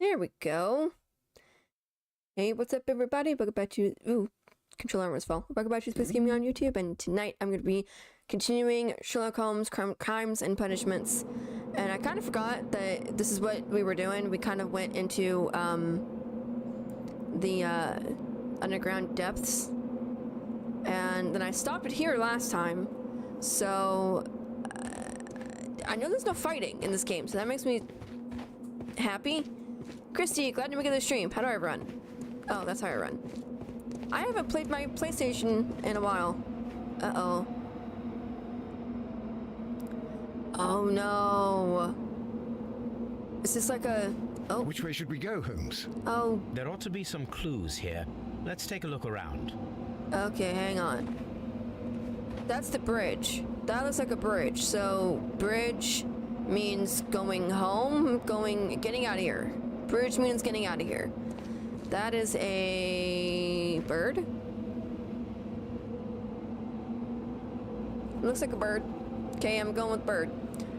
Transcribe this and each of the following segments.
There we go. Hey, what's up, everybody? Welcome back to... Ooh, controller almost fell. Welcome back to Spiggs Gaming on YouTube, and tonight I'm going to be continuing Sherlock Holmes Crimes and Punishments. And I kind of forgot that this is what we were doing. We kind of went into the underground depths. And then I stopped it here last time. So I know there's no fighting in this game, so that makes me happy. Christy, glad to make it to the stream. How do I run? Oh, that's how I run. I haven't played my PlayStation in a while. Uh-oh. Oh no. Is this like a... Oh. Which way should we go, Holmes? Oh. There ought to be some clues here. Let's take a look around. Okay, hang on. That's the bridge. That looks like a bridge. So, bridge means going home, getting out of here. Bridge means getting out of here. That is a bird. Looks like a bird. Okay, I'm going with bird.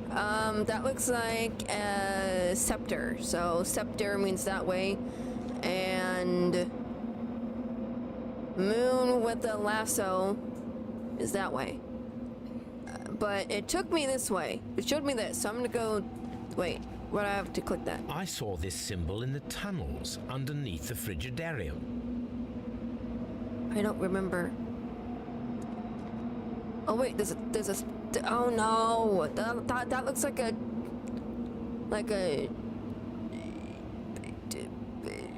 That looks like a scepter. So scepter means that way. And moon with the lasso is that way. But it took me this way. It showed me this, so I'm gonna go... Wait, what do I have to click that? I saw this symbol in the tunnels underneath the Frigidarium. I don't remember. Oh wait, there's a... Oh no! That looks like a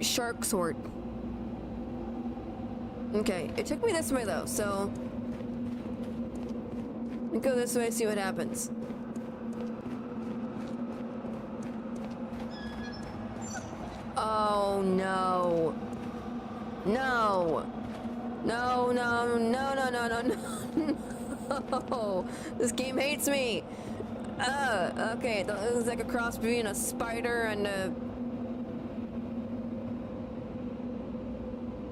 shark sword. Okay, it took me this way though, so... I'll go this way, see what happens. Oh no. No. No, no, no, no, no, no, no. No. This game hates me. Okay, it looks like a cross between a spider and a...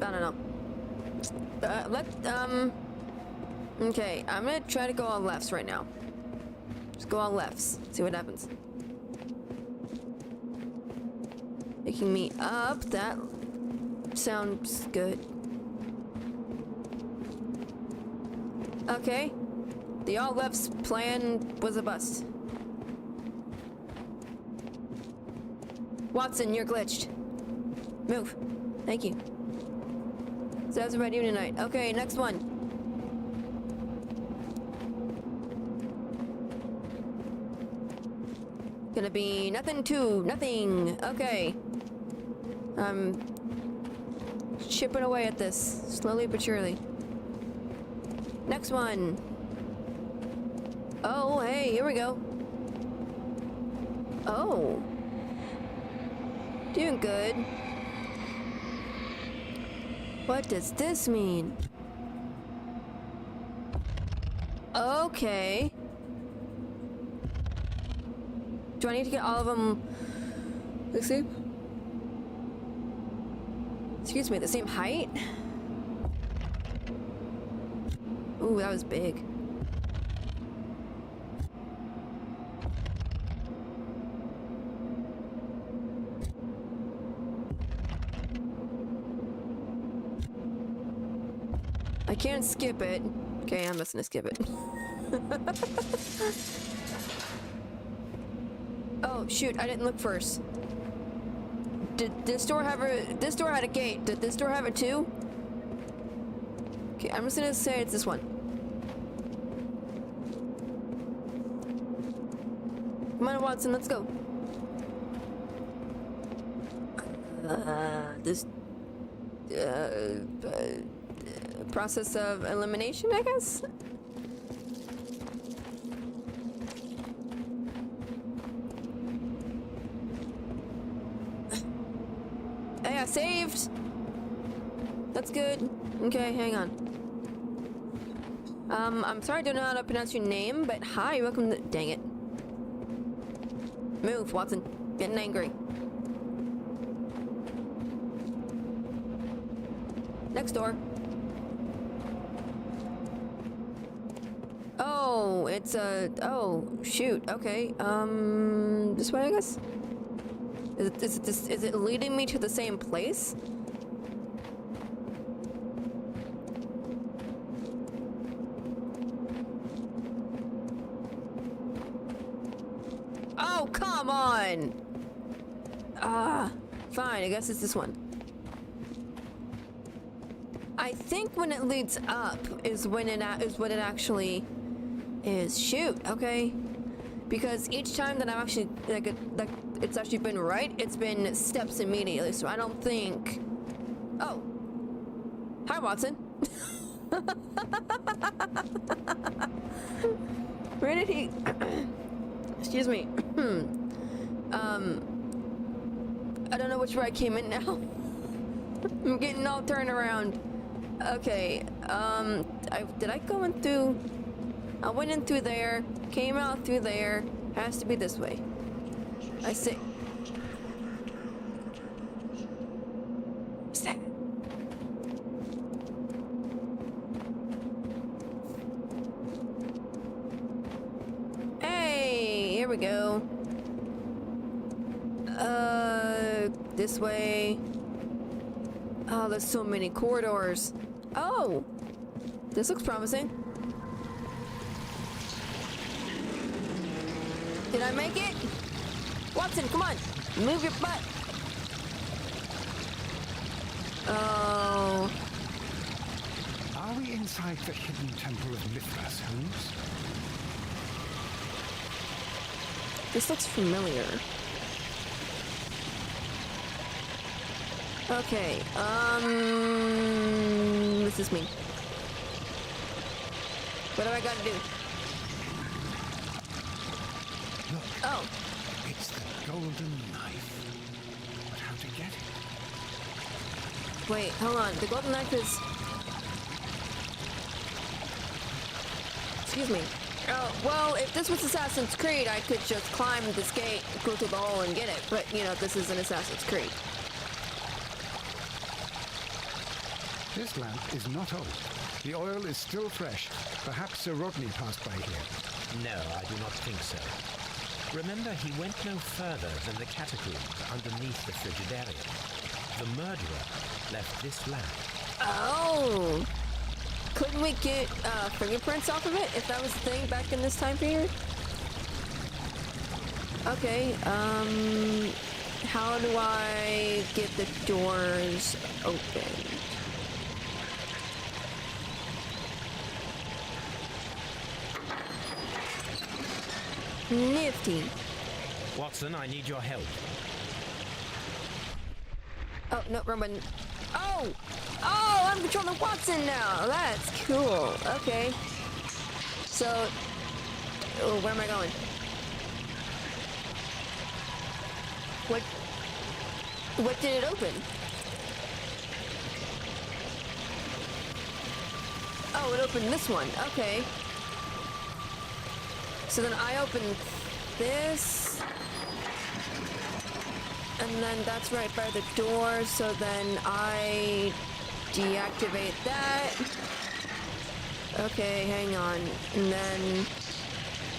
I don't know. Okay, I'm gonna try to go all lefts right now. Just go all lefts, see what happens. Picking me up, that sounds good. Okay, the all lefts plan was a bust. Watson, you're glitched. Move. Thank you. So that's what I do tonight. Okay, next one. Gonna be nothing to nothing. Okay. I'm chipping away at this, slowly but surely. Next one. Oh, hey, here we go. Oh. Doing good. What does this mean? Okay. Do I need to get all of them? Let's see. Excuse me, the same height? Ooh, that was big. I can't skip it. Okay, I'm just gonna skip it. Oh shoot, I didn't look first. Did this door have this door had a gate. Did this door have it too? Okay, I'm just gonna say it's this one. Come on, Watson, let's go. This process of elimination, I guess? Hey, I saved! That's good. Okay, hang on. I'm sorry I don't know how to pronounce your name, but hi, welcome to... Dang it. Move, Watson. Getting angry. Next door. Oh, it's a... Oh, shoot. Okay. This way, I guess? Is it leading me to the same place? Oh, come on! Fine, I guess it's this one. I think when it leads up is when is what it actually is. Shoot, okay. Because each time that I've actually like it's actually been right, it's been steps immediately. So I don't think. Oh, hi Watson. Where did he? Excuse me. I don't know which way I came in now. I'm getting all turned around. Okay. Did I go in through? I went in through there, came out through there. Has to be this way. I see. What's that? Hey, here we go. This way. Oh, there's so many corridors. Oh, this looks promising. Did I make it? Watson, come on. Move your butt. Oh. Are we inside the hidden temple of Mithras, Holmes? This looks familiar. Okay, this is me. What do I gotta do? Look. Oh. It's the golden knife. But how to get it? Wait, hold on. The golden knife is... Excuse me. Oh, well, if this was Assassin's Creed, I could just climb this gate, go through the hole, and get it. But, you know, this is an Assassin's Creed. This lamp is not old. The oil is still fresh. Perhaps Sir Rodney passed by here. No, I do not think so. Remember, he went no further than the catacombs underneath the frigidarium. The murderer left this lamp. Oh! Couldn't we get fingerprints off of it if that was the thing back in this time period? Okay, how do I get the doors open? Nifty. Watson, I need your help. Oh, no, wrong button. Oh! Oh, I'm controlling Watson now! That's cool. Okay. So... Oh, where am I going? What did it open? Oh, it opened this one. Okay. So then I open this. And then that's right by the door, so then I deactivate that. Okay, hang on. And then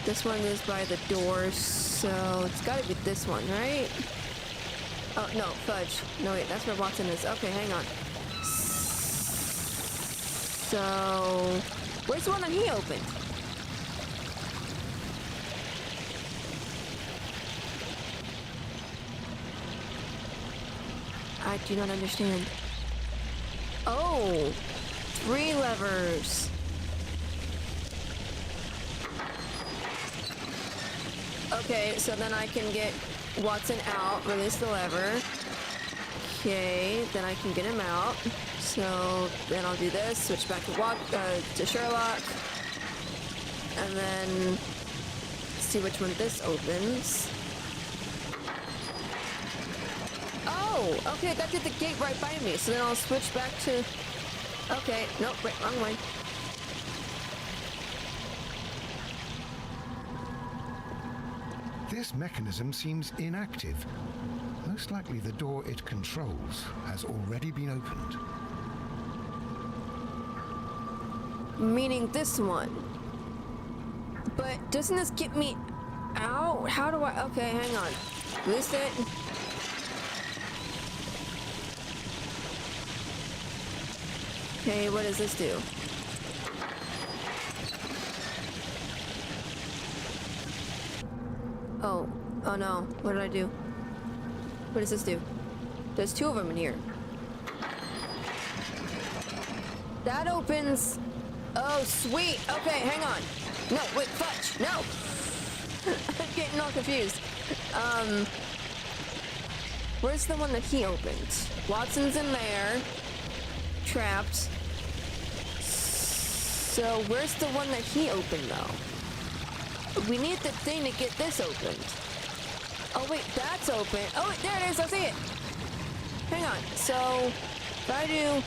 this one is by the door, so it's gotta be this one, right? Oh, no, fudge. No, wait, that's where Watson is. Okay, hang on. So, where's the one that he opened? I do not understand. Oh, 3 levers. Okay, so then I can get Watson out, release the lever. Okay, then I can get him out. So then I'll do this, switch back to Sherlock. And then see which one this opens. Oh, okay, that did the gate right by me. So then I'll switch back to... Okay, nope, wait, wrong way. This mechanism seems inactive. Most likely the door it controls has already been opened. Meaning this one. But doesn't this get me out? How do I... Okay, hang on. Release it. Okay, what does this do? Oh. Oh no. What did I do? What does this do? There's two of them in here. That opens... Oh, sweet. Okay, hang on. No, wait, fudge. No. I'm getting all confused. Where's the one that he opened? Watson's in there. Trapped. So, where's the one that he opened, though? We need the thing to get this opened. Oh, wait, that's open. Oh, wait, there it is. I see it. Hang on. So, if I do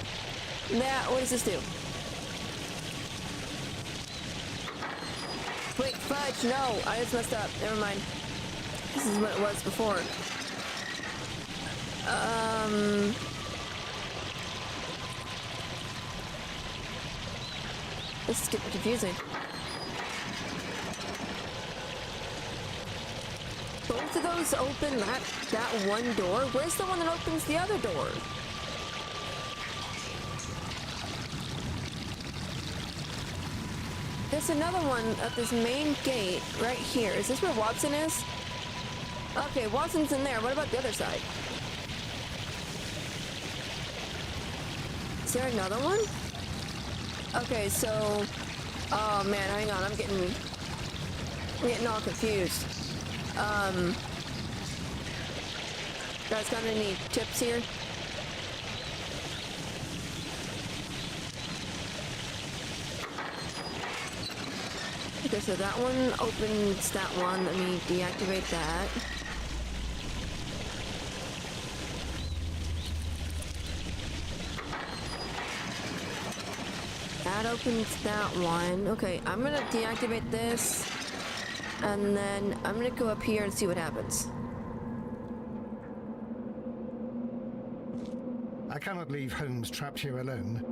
that, what does this do? Wait, fudge. No, I just messed up. Never mind. This is what it was before. This is getting confusing. Both of those open that one door? Where's the one that opens the other door? There's another one at this main gate right here. Is this where Watson is? Okay, Watson's in there. What about the other side? Is there another one? Okay, so... Oh man, hang on. I'm getting all confused. Guys, got any tips here? Okay, so that one opens that one. Let me deactivate that. That opens that one. Okay, I'm gonna deactivate this. And then I'm gonna go up here and see what happens. I cannot leave Holmes trapped here alone,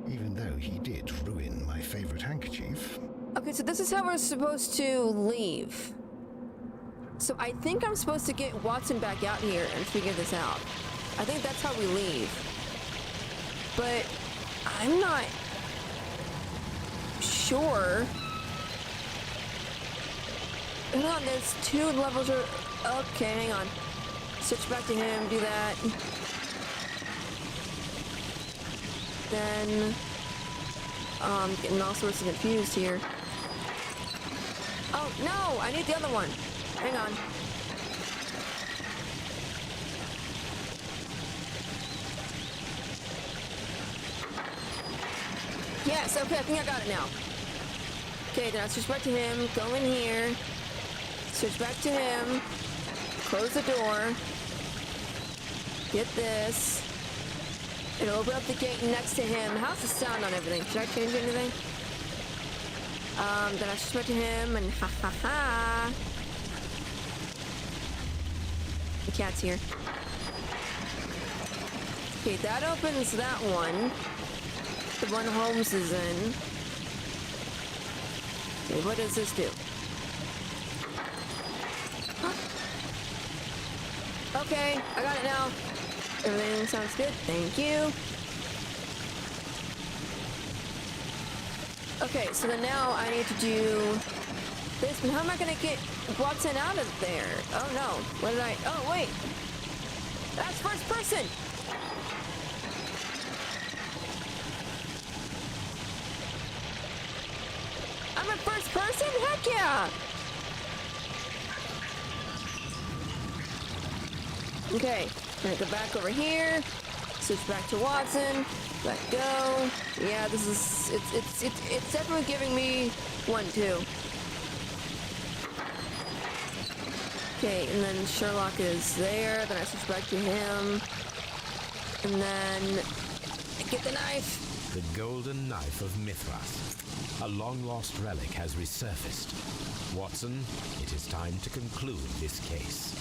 even though he did ruin my favorite handkerchief. Okay, so this is how we're supposed to leave. So I think I'm supposed to get Watson back out here and figure this out. I think that's how we leave. But I'm not sure. Hold on, there's two levels. Okay, hang on. Switch back to him, do that. Then... I'm getting all sorts of confused here. Oh, no! I need the other one. Hang on. Yes, okay, I think I got it now. Okay, then I switch back to him, go in here, switch back to him, close the door, get this. It'll open up the gate next to him. How's the sound on everything? Should I change anything? Then I switch back to him and ha ha ha. The cat's here. Okay, that opens that one. The one Holmes is in. Okay, what does this do? Huh? Okay, I got it now. Everything sounds good. Thank you. Okay, so then now I need to do this. But how am I going to get Watson out of there? Oh, no. What did I... Oh, wait. That's first person. I'm in first person? Heck yeah. Okay. I'm gonna go back over here, switch back to Watson, let go. Yeah, this is, it's definitely giving me 1-2. Okay, and then Sherlock is there, then I switch back to him, and then I get the knife. The golden knife of Mithras. A long-lost relic has resurfaced. Watson, it is time to conclude this case.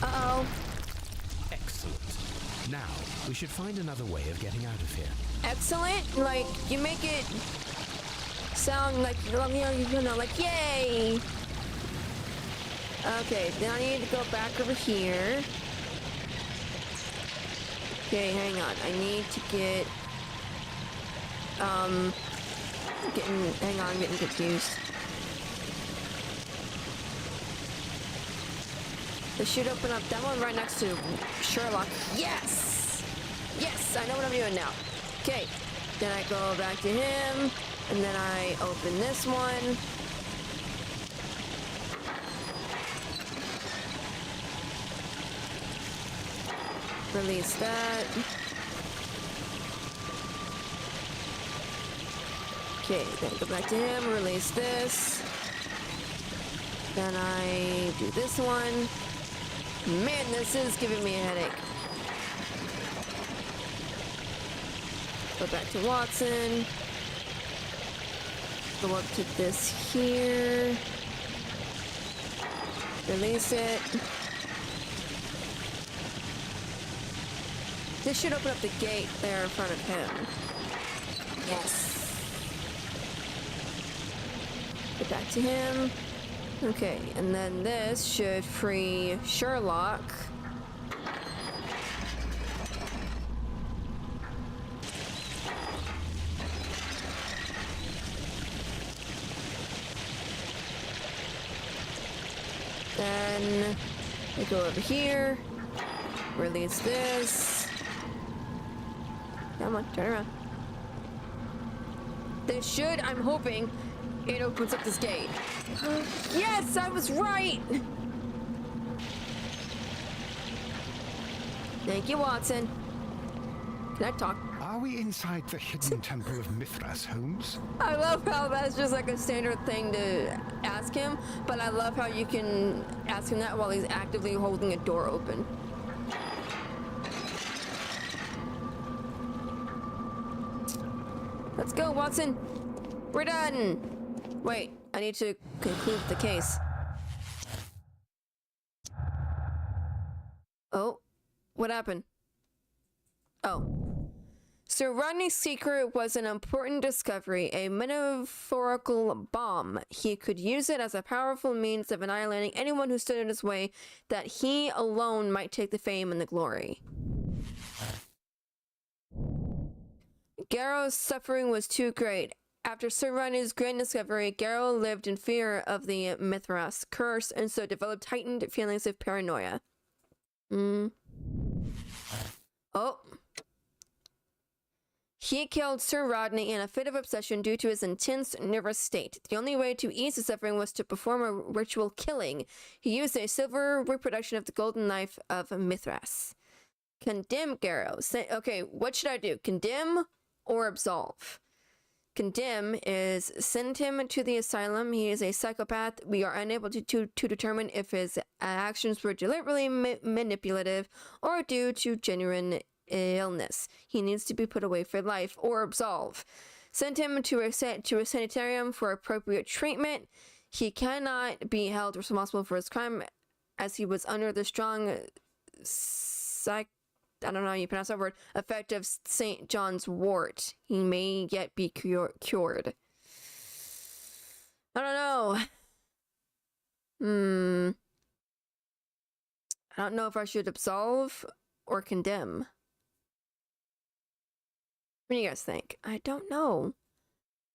Uh-oh. Excellent. Now, we should find another way of getting out of here. Excellent? Like, you make it sound like, you know, like, yay! Okay, then I need to go back over here. Okay, hang on. I need to get... Hang on, I'm getting confused. This should open up that one right next to Sherlock. Yes! Yes, I know what I'm doing now. Okay, then I go back to him, and then I open this one. Release that. Okay, then go back to him, release this. Then I do this one. Man, this is giving me a headache. Go back to Watson. Go up to this here. Release it. This should open up the gate there in front of him. Yes. Get back to him. Okay, and then this should free Sherlock. Then we go over here. Release this. Come on, turn around. This should, I'm hoping, it opens up this gate. Yes, I was right! Thank you, Watson. Can I talk? Are we inside the hidden temple of Mithras, Holmes? I love how that's just like a standard thing to ask him, but I love how you can ask him that while he's actively holding a door open. Let's go, Watson. We're done. Wait, I need to conclude the case. Oh, what happened? Oh. Sir Rodney's secret was an important discovery, a metaphorical bomb. He could use it as a powerful means of annihilating anyone who stood in his way, that he alone might take the fame and the glory. Garrow's suffering was too great. After Sir Rodney's grand discovery, Garrow lived in fear of the Mithras curse and so developed heightened feelings of paranoia. Oh. He killed Sir Rodney in a fit of obsession due to his intense nervous state. The only way to ease his suffering was to perform a ritual killing. He used a silver reproduction of the golden knife of Mithras. Condemn Garrow. Okay, what should I do? Condemn or absolve? Condemn is send him to the asylum. He is a psychopath. We are unable to determine if his actions were deliberately manipulative or due to genuine illness. He needs to be put away for life. Or absolve. Send him to a sanitarium for appropriate treatment. He cannot be held responsible for his crime as he was under the strong I don't know how you pronounce that word, effect of St. John's wort. He may yet be cured. I don't know. I don't know if I should absolve or condemn. What do you guys think? I don't know.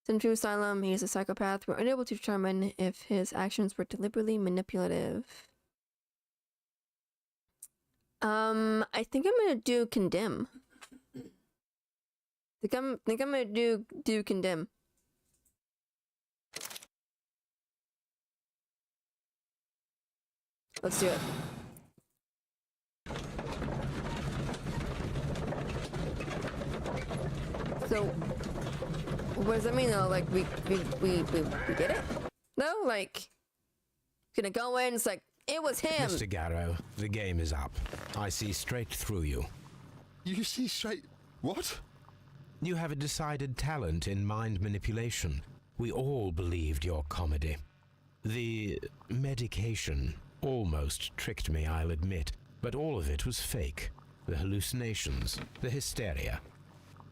Sent to asylum, he's a psychopath. We're unable to determine if his actions were deliberately manipulative. I think I'm gonna do condemn. think I'm gonna do condemn. Let's do it. So, what does that mean though? Like we did it? No, like gonna go in. It's like it was him. Mr. Garrow, the game is up. I see straight through you. You see straight... What? You have a decided talent in mind manipulation. We all believed your comedy. The medication almost tricked me, I'll admit, but all of it was fake. The hallucinations, the hysteria.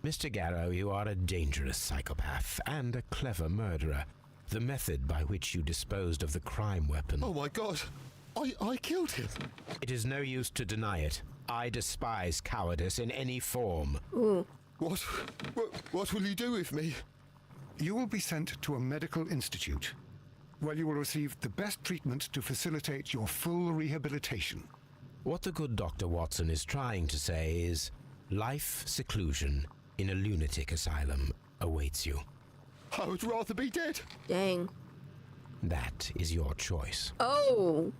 Mr. Garrow, you are a dangerous psychopath and a clever murderer. The method by which you disposed of the crime weapon... Oh my God! I killed him! It is no use to deny it. I despise cowardice in any form. Ooh. What will you do with me? You will be sent to a medical institute, where you will receive the best treatment to facilitate your full rehabilitation. What the good Dr. Watson is trying to say is, life seclusion in a lunatic asylum awaits you. I would rather be dead. Dang. That is your choice. Oh!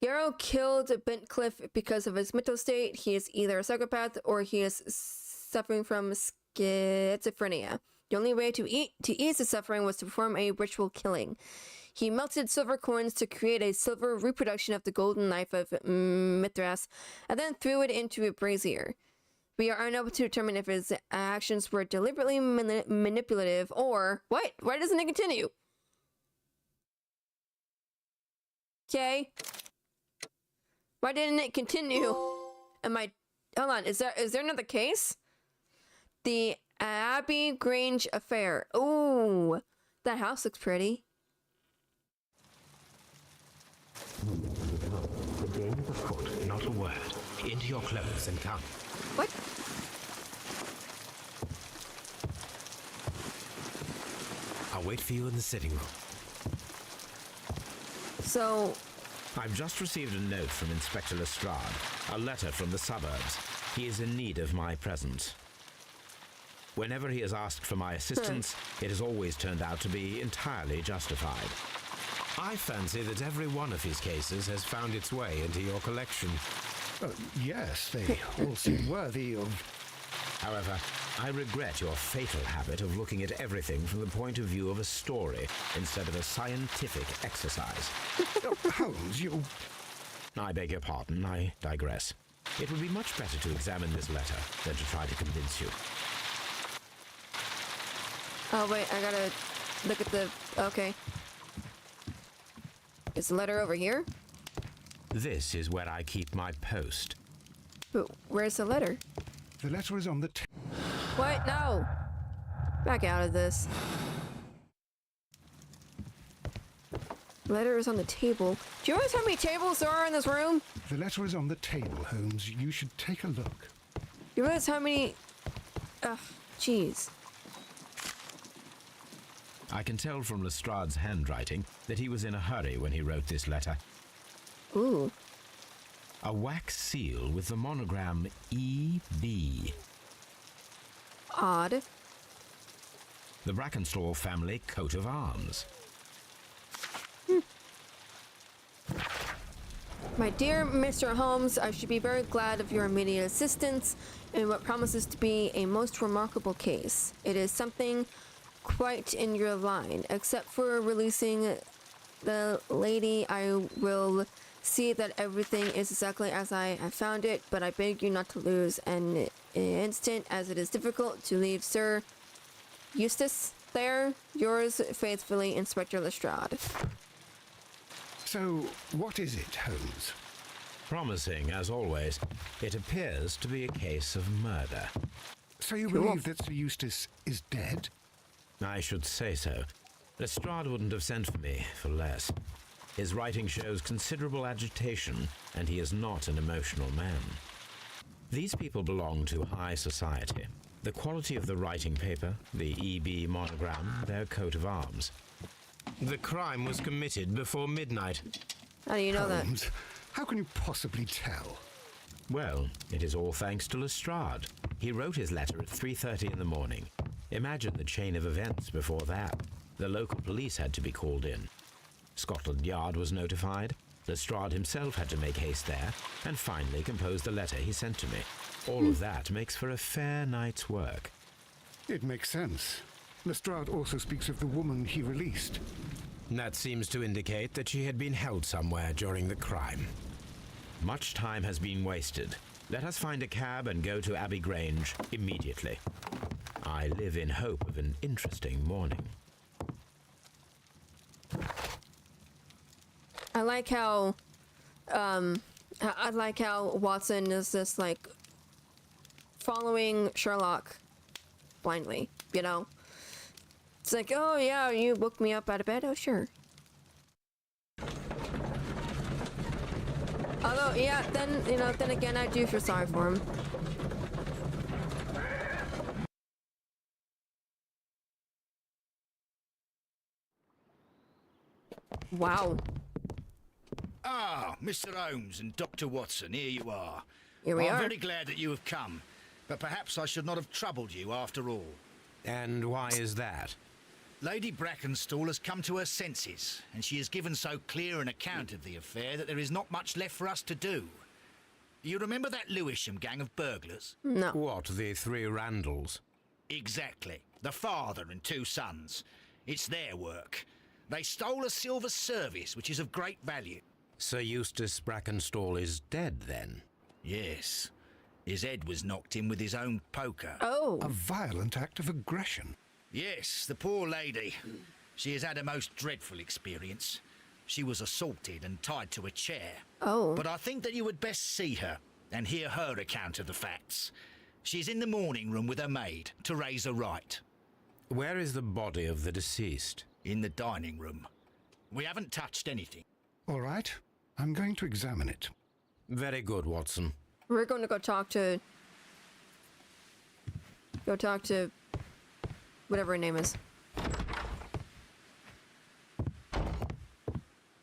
Yarrow killed Bentcliffe because of his mental state. He is either a psychopath or he is suffering from schizophrenia. The only way to ease his suffering was to perform a ritual killing. He melted silver coins to create a silver reproduction of the golden knife of Mithras, and then threw it into a brazier. We are unable to determine if his actions were deliberately manipulative or... What? Why doesn't it continue? Okay. Why didn't it continue? Hold on, is there another case? The Abbey Grange affair. Ooh, that house looks pretty. The game is afoot, not a word. Into your clothes and come. What? I'll wait for you in the sitting room. So... I've just received a note from Inspector Lestrade, a letter from the suburbs. He is in need of my presence. Whenever he has asked for my assistance, it has always turned out to be entirely justified. I fancy that every one of his cases has found its way into your collection. Yes, they all seem worthy of... However, I regret your fatal habit of looking at everything from the point of view of a story instead of a scientific exercise. Holmes, you... I beg your pardon, I digress. It would be much better to examine this letter than to try to convince you. Oh, wait, I gotta look at the... Okay. Is the letter over here? This is where I keep my post. But where's the letter? The letter is on the... What? No! Back out of this. Letter is on the table. Do you realize how many tables there are in this room? The letter is on the table, Holmes. You should take a look. You realize how many... Ugh, jeez. I can tell from Lestrade's handwriting that he was in a hurry when he wrote this letter. Ooh. A wax seal with the monogram E.B. Odd. The Brackenstall family coat of arms. My dear Mr. Holmes, I should be very glad of your immediate assistance in what promises to be a most remarkable case. It is something quite in your line. Except for releasing the lady, I will see that everything is exactly as I have found it, but I beg you not to lose an instant, as it is difficult to leave Sir Eustace there. Yours faithfully, Inspector Lestrade. So, what is it, Holmes? Promising, as always, it appears to be a case of murder. So you Cool. believe that Sir Eustace is dead? I should say so. Lestrade wouldn't have sent for me for less. His writing shows considerable agitation, and he is not an emotional man. These people belong to high society. The quality of the writing paper, the EB monogram, their coat of arms. The crime was committed before midnight. How do you know that? Holmes, how can you possibly tell? Well, it is all thanks to Lestrade. He wrote his letter at 3:30 in the morning. Imagine the chain of events before that. The local police had to be called in. Scotland Yard was notified. Lestrade himself had to make haste there, and finally compose the letter he sent to me. All of that makes for a fair night's work. It makes sense. Lestrade also speaks of the woman he released. That seems to indicate that she had been held somewhere during the crime. Much time has been wasted. Let us find a cab and go to Abbey Grange immediately. I live in hope of an interesting morning. I like how Watson is just like following Sherlock blindly, you know? It's like, oh yeah, you woke me up out of bed? Oh, sure. Although, yeah, then, then again, I do feel sorry for him. Wow. Ah, Mr. Holmes and Dr. Watson, here you are. Here we I'm are. very glad that you have come, but perhaps I should not have troubled you after all. And why is that? Lady Brackenstall has come to her senses, and she has given so clear an account of the affair that there is not much left for us to do. You remember that Lewisham gang of burglars? No. What, the three Randalls? Exactly. The father and two sons. It's their work. They stole a silver service, which is of great value. Sir Eustace Brackenstall is dead, then? Yes. His head was knocked in with his own poker. Oh. A violent act of aggression. Yes, the poor lady. She has had a most dreadful experience. She was assaulted and tied to a chair. Oh. But I think that you would best see her and hear her account of the facts. She's in the morning room with her maid to raise a right. Where is the body of the deceased? In the dining room. We haven't touched anything. All right, I'm going to examine it. Very good, Watson. We're going to go talk to whatever her name is.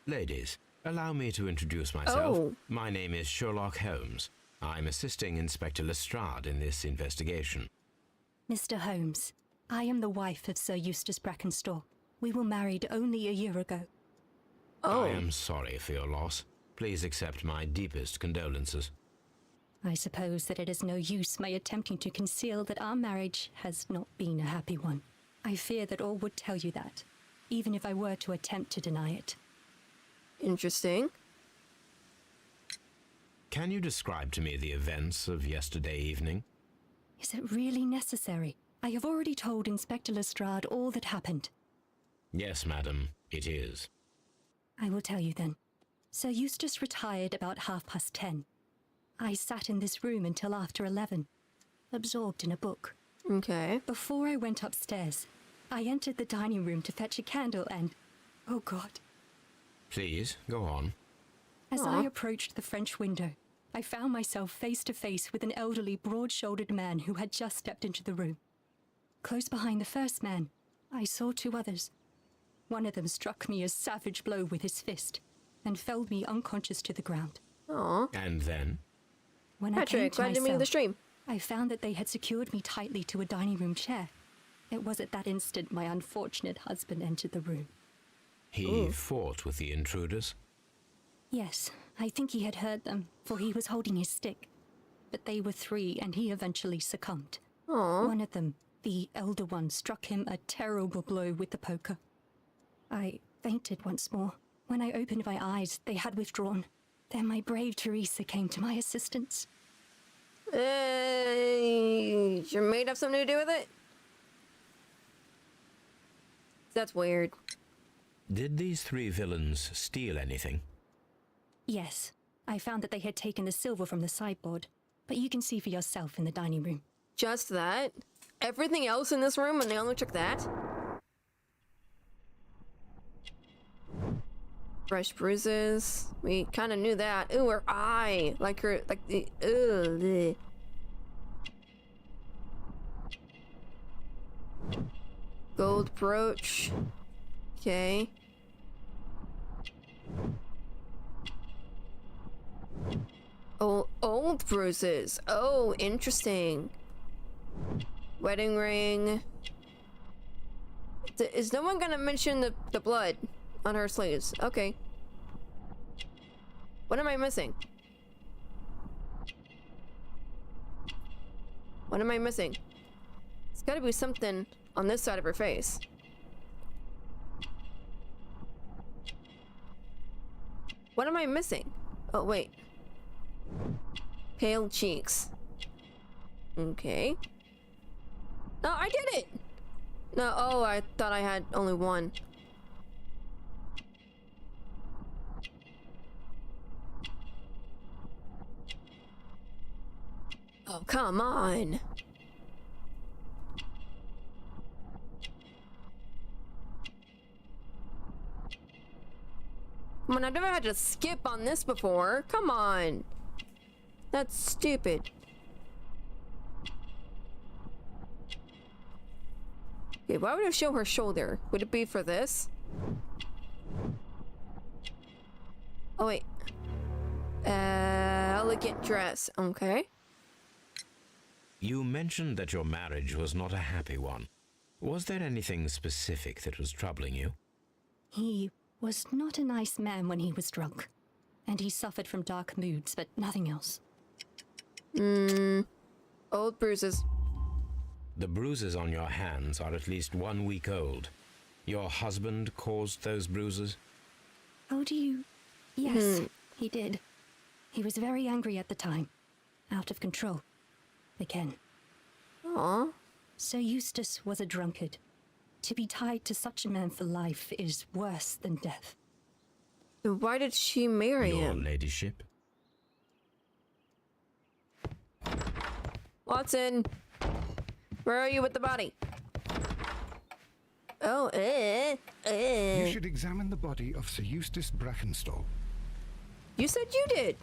Ladies, allow me to introduce myself. Oh. My name is Sherlock Holmes. I'm assisting Inspector Lestrade in this investigation. Mr. Holmes, I am the wife of Sir Eustace Brackenstall. We were married only a year ago. Oh. I am sorry for your loss. Please accept my deepest condolences. I suppose that it is no use my attempting to conceal that our marriage has not been a happy one. I fear that all would tell you that, even if I were to attempt to deny it. Interesting. Can you describe to me the events of yesterday evening? Is it really necessary? I have already told Inspector Lestrade all that happened. Yes, madam, it is. I will tell you then. Sir Eustace retired about 10:30. I sat in this room until after 11, absorbed in a book. Okay. Before I went upstairs, I entered the dining room to fetch a candle and... oh God. Please, go on. As Aw. I approached the French window, I found myself face to face with an elderly, broad-shouldered man who had just stepped into the room. Close behind the first man, I saw two others. One of them struck me a savage blow with his fist and felled me unconscious to the ground. Aw. And then? When I came Patrick, to glad to meet you in the myself, stream. I found that they had secured me tightly to a dining room chair. It was at that instant my unfortunate husband entered the room. He fought with the intruders? Yes, I think he had heard them, for he was holding his stick. But they were three, and he eventually succumbed. Aw. One of them, the elder one, struck him a terrible blow with the poker. I fainted once more. When I opened my eyes, they had withdrawn. Then my brave Teresa came to my assistance. Does your maid have something to do with it? That's weird. Did these three villains steal anything? Yes, I found that they had taken the silver from the sideboard, but you can see for yourself in the dining room. Just that? Everything else in this room and they only took that? Fresh bruises. We kind of knew that. Ooh, her eye. Like the, ugh. Gold brooch. Okay. Oh, old bruises. Oh, interesting. Wedding ring. Is no one gonna mention the blood on her sleeves? Okay. What am I missing? What am I missing? It's gotta be something on this side of her face. What am I missing? Oh, wait. Pale cheeks. Okay. No, I did it! No, oh, I thought I had only one. Oh, come on. Come Come on, I've never had to skip on this before. Come on. That's stupid. Okay, why would it show her shoulder? Would it be for this? Oh, wait. Elegant dress. Okay. You mentioned that your marriage was not a happy one. Was there anything specific that was troubling you? He was not a nice man when he was drunk, and he suffered from dark moods, but nothing else. Old bruises. The bruises on your hands are at least 1 week old. Your husband caused those bruises? How do you... Yes, he did. He was very angry at the time. Out of control. Again. Aw. Sir Eustace was a drunkard. To be tied to such a man for life is worse than death. Then why did she marry Your him? ladyship? Watson! Where are you with the body? Oh, You should examine the body of Sir Eustace Brackenstall. You said you did.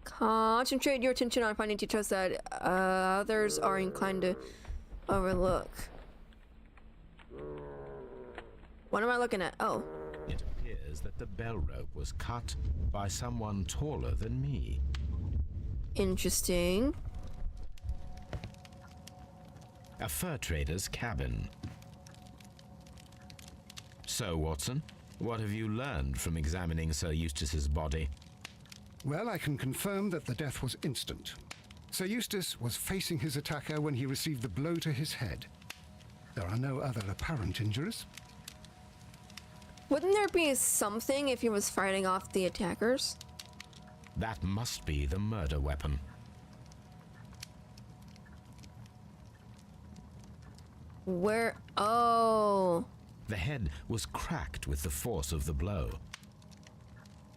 Concentrate your attention on finding details that others are inclined to overlook. What am I looking at? Oh. It appears that the bell rope was cut by someone taller than me. Interesting. A fur trader's cabin. So, Watson, what have you learned from examining Sir Eustace's body? Well, I can confirm that the death was instant. Sir Eustace was facing his attacker when he received the blow to his head. There are no other apparent injuries. Wouldn't there be something if he was fighting off the attackers? That must be the murder weapon. Where? Oh. The head was cracked with the force of the blow.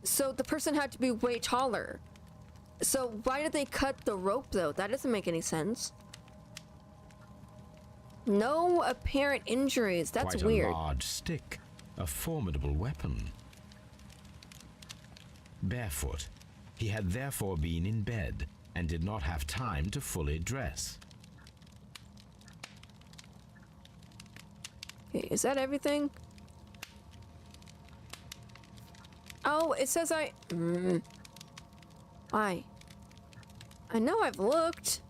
So the person had to be way taller. So why did they cut the rope though? That doesn't make any sense. No apparent injuries. That's Quite weird. a large stick, a formidable weapon. Barefoot, he had therefore been in bed and did not have time to fully dress. Okay, is that everything? Oh, it says Why? I know I've looked.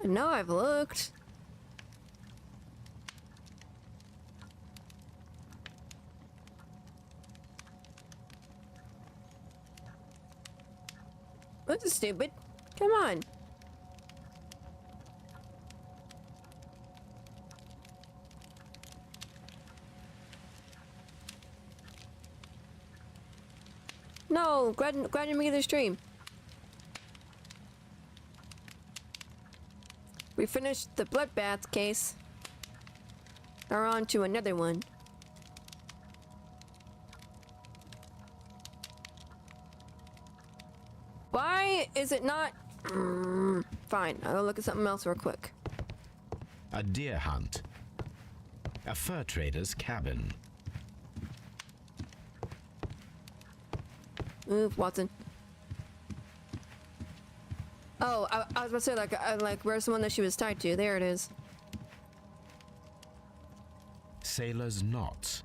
I know I've looked. This is stupid. Come on. No, glad you made the stream. We finished the bloodbath case. Now we're on to another one. Why is it not? Fine, I'll look at something else real quick. A deer hunt. A fur trader's cabin. Move, Watson. Oh, I was about to say, like, where's the one that she was tied to? There it is. Sailor's knots.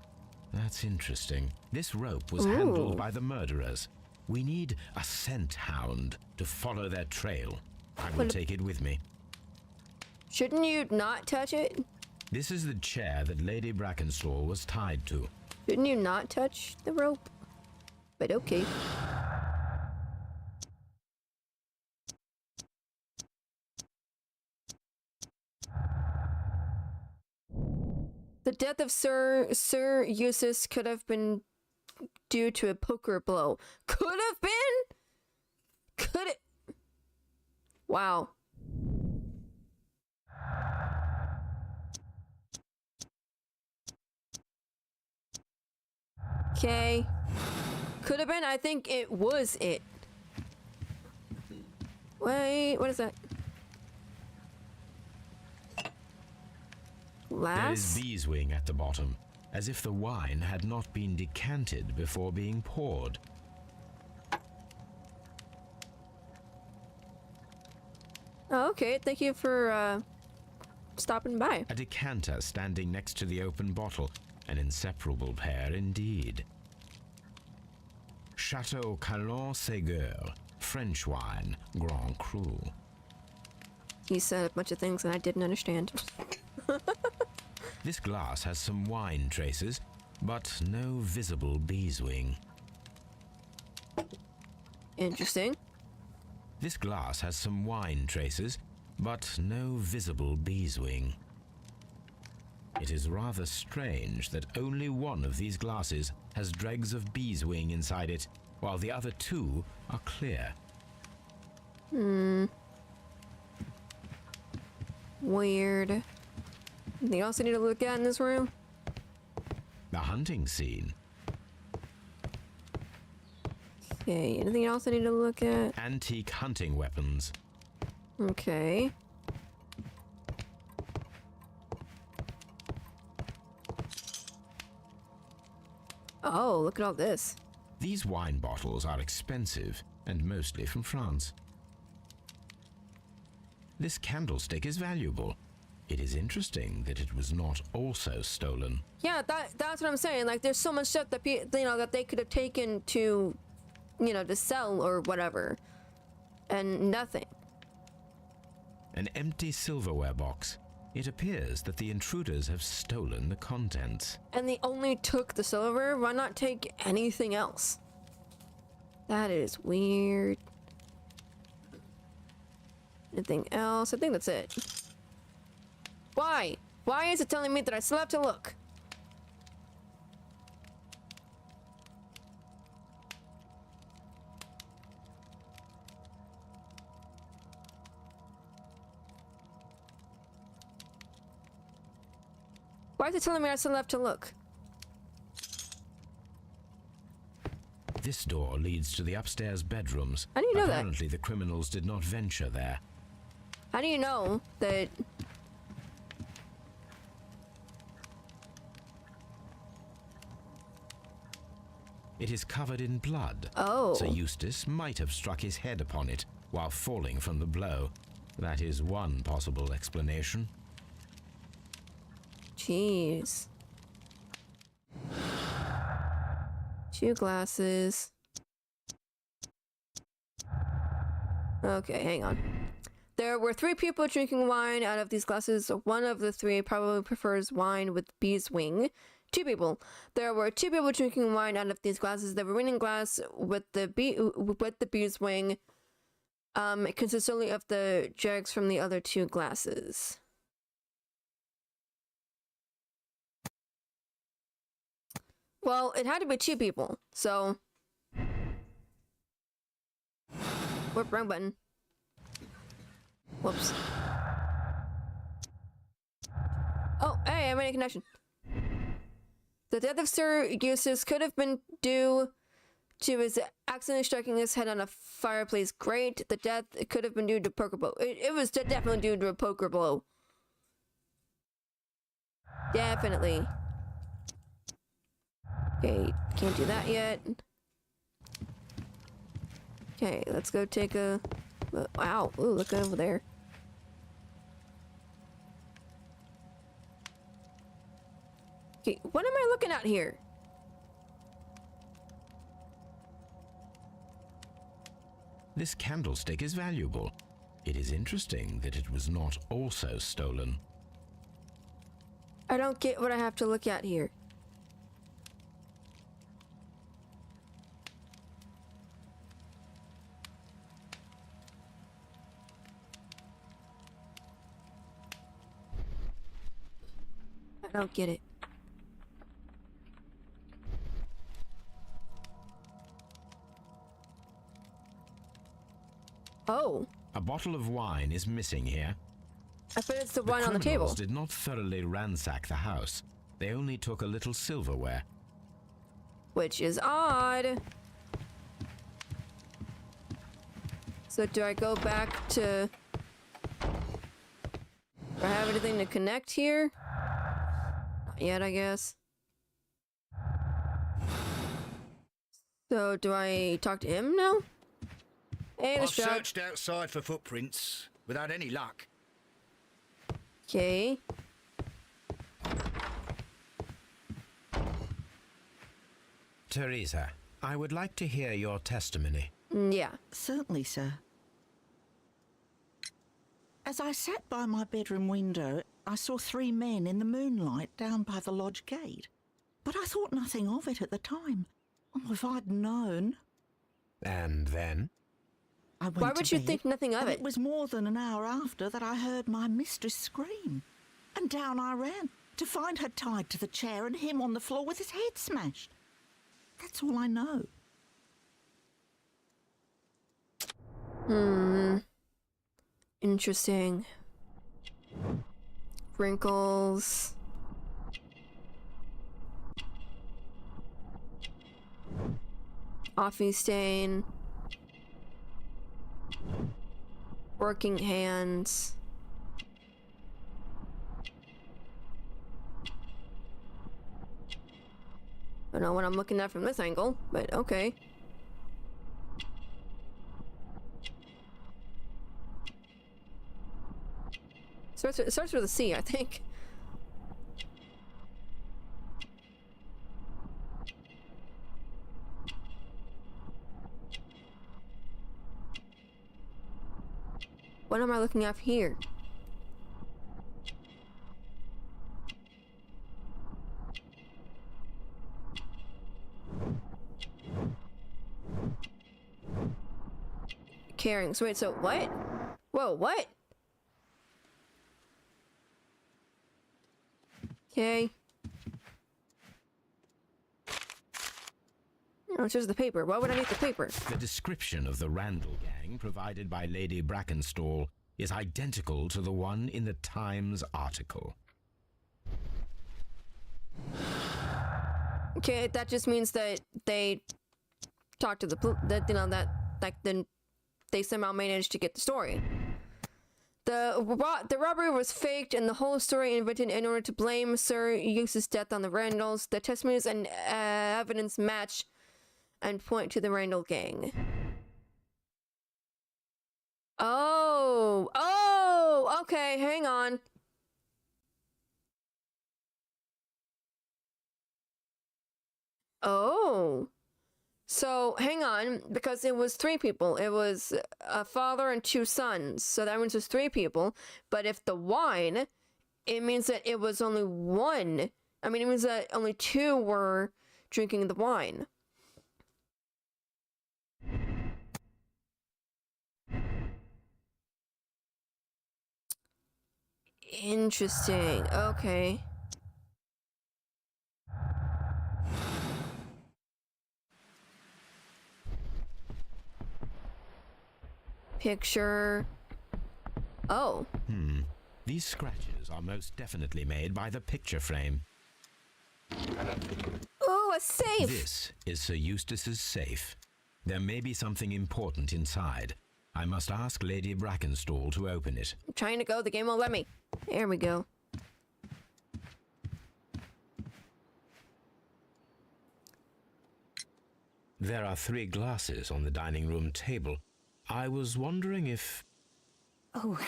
That's interesting. This rope was handled by the murderers. We need a scent hound to follow their trail. I will take it with me. Shouldn't you not touch it? This is the chair that Lady Brackenstall was tied to. Shouldn't you not touch the rope? But okay. The death of Sir Eustace could have been due to a poker blow. Could have been? Could it? Wow. Okay. Could have been. I think it was it. Wait, what is that? There is Glass? beeswing at the bottom, as if the wine had not been decanted before being poured. Oh, okay. Thank you for stopping by. A decanter standing next to the open bottle, an inseparable pair indeed. Chateau Calon Ségur, French wine, Grand Cru. He said a bunch of things and I didn't understand. This glass has some wine traces, but no visible beeswing. Interesting. This glass has some wine traces, but no visible beeswing. It is rather strange that only one of these glasses has dregs of beeswing inside it, while the other two are clear. Weird. Anything else I need to look at in this room? The hunting scene. Okay, anything else I need to look at? Antique hunting weapons. Okay. Oh, look at all this. These wine bottles are expensive and mostly from France. This candlestick is valuable. It is interesting that it was not also stolen. Yeah, that's what I'm saying. Like, there's so much stuff that that they could have taken to, to sell or whatever, and nothing. An empty silverware box. It appears that the intruders have stolen the contents. And they only took the silver. Why not take anything else? That is weird. Anything else? I think that's it. Why? Why is it telling me that I still have to look? Why is it telling me I still have to look? This door leads to the upstairs bedrooms. How do you know that? Apparently the criminals did not venture there. How do you know that? It is covered in blood. Oh. Sir Eustace might have struck his head upon it while falling from the blow. That is one possible explanation. Jeez. 2 glasses. Okay, hang on. There were 3 people drinking wine out of these glasses. One of the 3 probably prefers wine with beeswing. 2 people. There were 2 people drinking wine out of these glasses. The remaining glass with the beeswing consists only of the dregs from the other 2 glasses. Well, it had to be 2 people, so... Whoop, wrong button. Whoops. Oh, hey, I made a connection. The death of Sir Eustace could have been due to his accidentally striking his head on a fireplace grate. The death could have been due to poker blow. It was definitely due to a poker blow. Definitely. Okay, can't do that yet. Okay, let's go take a... Wow, ooh, look over there. Okay, what am I looking at here? This candlestick is valuable. It is interesting that it was not also stolen. I don't get what I have to look at here. I don't get it. Oh, A bottle of wine is missing here. I bet it's the wine on the table. criminals did not thoroughly ransack the house. They only took a little silverware. Which is odd. So do I go back to... Do I have anything to connect here? Not yet, I guess. So do I talk to him now? Hey, I've Lestrade. searched outside for footprints without any luck. Okay. Teresa, I would like to hear your testimony. Yeah. Certainly, sir. As I sat by my bedroom window, I saw 3 men in the moonlight down by the lodge gate. But I thought nothing of it at the time. Oh, if I'd known. And then? I went Why to would you bed, think nothing of and it? It was more than an hour after that I heard my mistress scream. And down I ran to find her tied to the chair and him on the floor with his head smashed. That's all I know. Interesting. Wrinkles. Coffee stain. Working hands. I don't know what I'm looking at from this angle, but okay. It starts with a C, I think. What am I looking at here? Caring. So wait, so what? Whoa, what? Okay. Oh, it's just the paper. Why would I need the paper? The description of the Randall gang provided by Lady Brackenstall is identical to the one in the Times article. Okay, that just means that they talked to that you know that like then they somehow managed to get the story. The robbery was faked and the whole story invented in order to blame Sir Eustace's death on the Randalls. The testimonies and evidence match and point to the Randall gang. Oh, okay, hang on. Oh. So, hang on, because it was 3 people. It was a father and 2 sons. So that means there's 3 people. But if the wine, it means that it was only 1. I mean, it means that only 2 were drinking the wine. Interesting. Okay. Picture. Oh. These scratches are most definitely made by the picture frame. Oh, a safe! This is Sir Eustace's safe. There may be something important inside. I must ask Lady Brackenstall to open it. I'm trying to go, the game won't let me. There we go. There are 3 glasses on the dining room table. I was wondering if... Oh,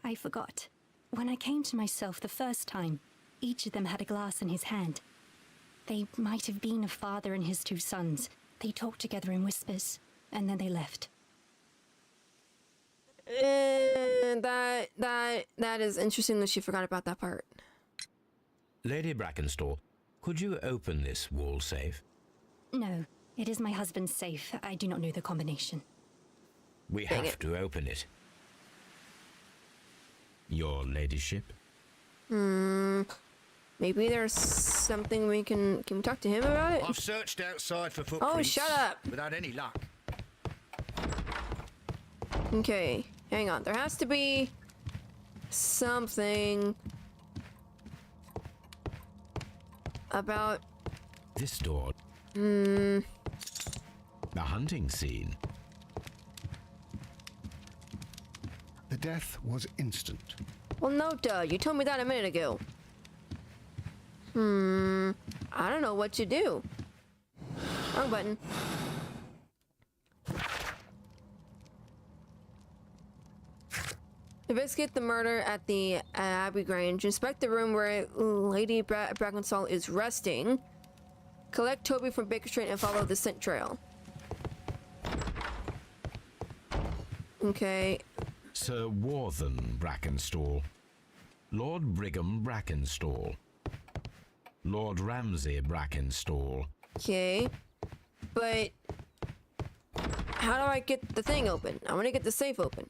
I forgot. When I came to myself the first time, each of them had a glass in his hand. They might have been a father and his 2 sons. They talked together in whispers, and then they left. That is interesting that she forgot about that part. Lady Brackenstall, could you open this wall safe? No, it is my husband's safe. I do not know the combination. We Dang have it. to open it. Your ladyship? Maybe there's something we can we talk to him about it? I've searched outside for footprints. Oh, shut up. Without any luck. Okay, hang on. There has to be something about... This door. A hunting scene. the death was instant. Well, no, duh. You told me that a minute ago. I don't know what to do. Wrong button. Investigate the murder at the Abbey Grange. Inspect the room where Lady Brackenstall is resting. Collect Toby from Baker Street and follow the scent trail. Okay. Sir Warthen Brackenstall. Lord Brigham Brackenstall. Lord Ramsay Brackenstall. Okay. But how do I get the thing open? I want to get the safe open.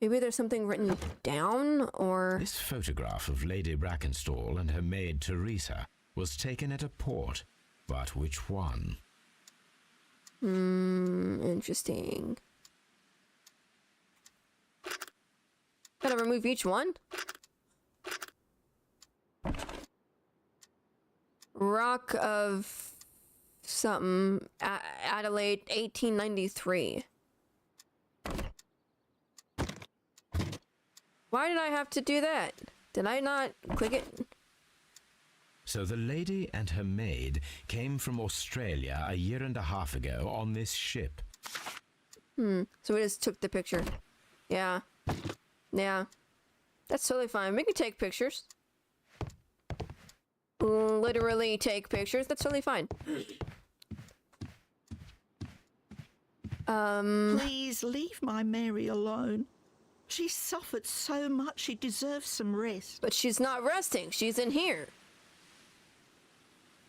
Maybe there's something written down, or... This photograph of Lady Brackenstall and her maid Teresa was taken at a port, but which one? Interesting. Gotta remove each one? Rock of something. Adelaide, 1893. Why did I have to do that? Did I not click it? So the lady and her maid came from Australia a year and a half ago on this ship. So we just took the picture. Yeah. Yeah. That's totally fine. We can take pictures. Literally take pictures. That's totally fine. Please leave my Mary alone. She suffered so much, she deserves some rest. But she's not resting. She's in here.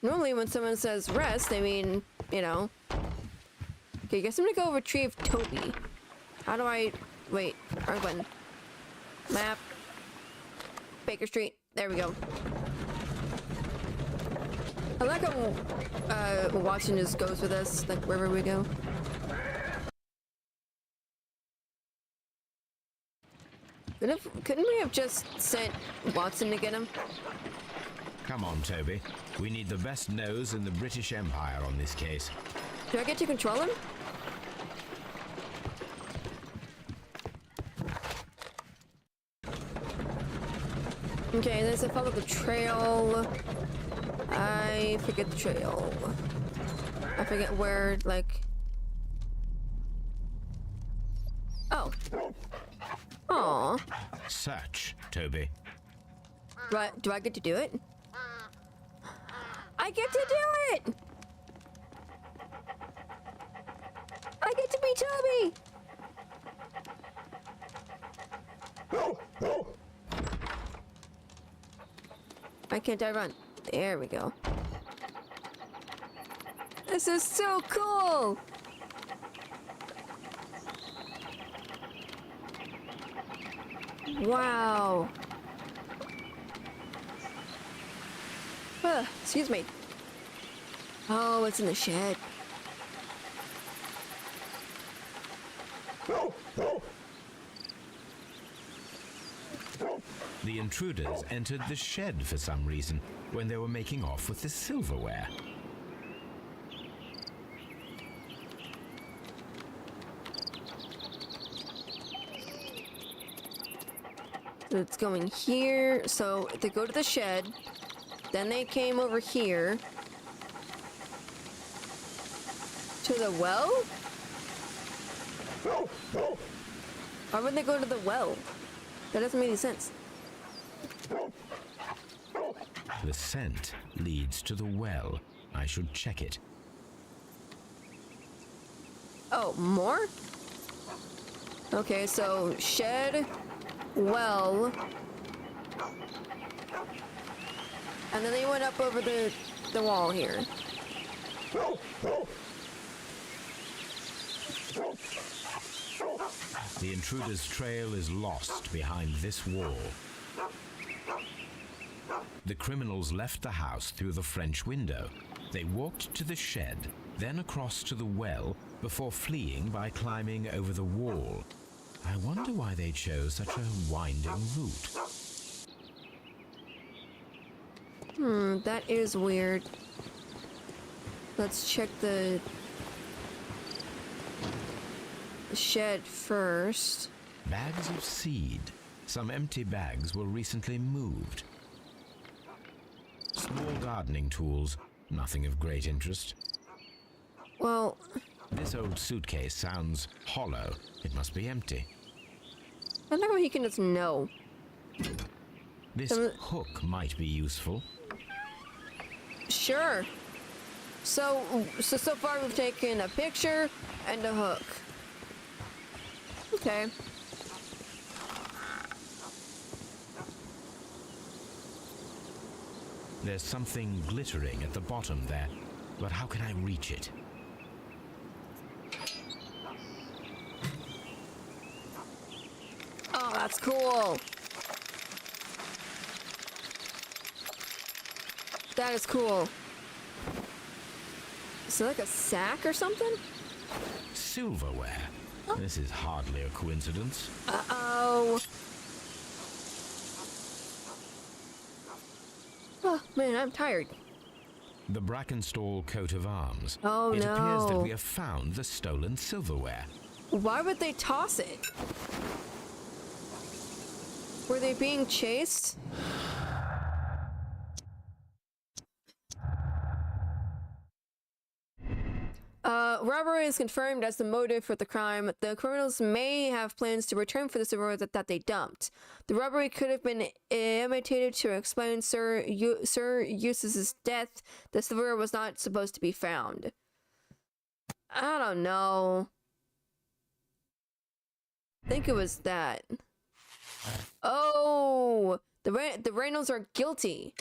Normally when someone says rest, they mean, you know. Okay, I guess I'm gonna go retrieve Toby. How do I... Wait, wrong button. Map. Baker Street. There we go. I like how Watson just goes with us, like wherever we go. Couldn't we have just sent Watson to get him? Come on, Toby. We need the best nose in the British Empire on this case. Do I get to control him? Okay, there's a follow the trail. I forget the trail. I forget where, like... Oh. Aww. Search, Toby. Right, do I get to do it? I get to do it! I get to be Toby! Why can't I run? There we go. This is so cool! Wow. Excuse me. Oh, it's in the shed. The intruders entered the shed for some reason when they were making off with the silverware. It's going here, so they go to the shed, then they came over here to the well? Why would they go to the well? That doesn't make any sense. The scent leads to the well. I should check it. Oh, more? Okay, so shed, well, and then they went up over the wall here. The intruder's trail is lost behind this wall. The criminals left the house through the French window. They walked to the shed, then across to the well, before fleeing by climbing over the wall. I wonder why they chose such a winding route. That is weird. Let's check the... shed first. Bags of seed. Some empty bags were recently moved. Small gardening tools. Nothing of great interest. Well, This old suitcase sounds hollow. It must be empty. I don't know how he can just know. This hook might be useful. Sure. So far we've taken a picture and a hook. Okay. There's something glittering at the bottom there, but how can I reach it? Oh, that's cool. That is cool. Is it like a sack or something? Silverware. This is hardly a coincidence. Uh-oh. Oh, man, I'm tired. The Brackenstall coat of arms. Oh, it appears that no. we have found the stolen silverware. Why would they toss it? Were they being chased? Robbery is confirmed as the motive for the crime. The criminals may have plans to return for the silverware that they dumped. The robbery could have been imitated to explain Sir Eustace's death. The silverware was not supposed to be found. I don't know. I think it was that. Oh, the Reynolds are guilty.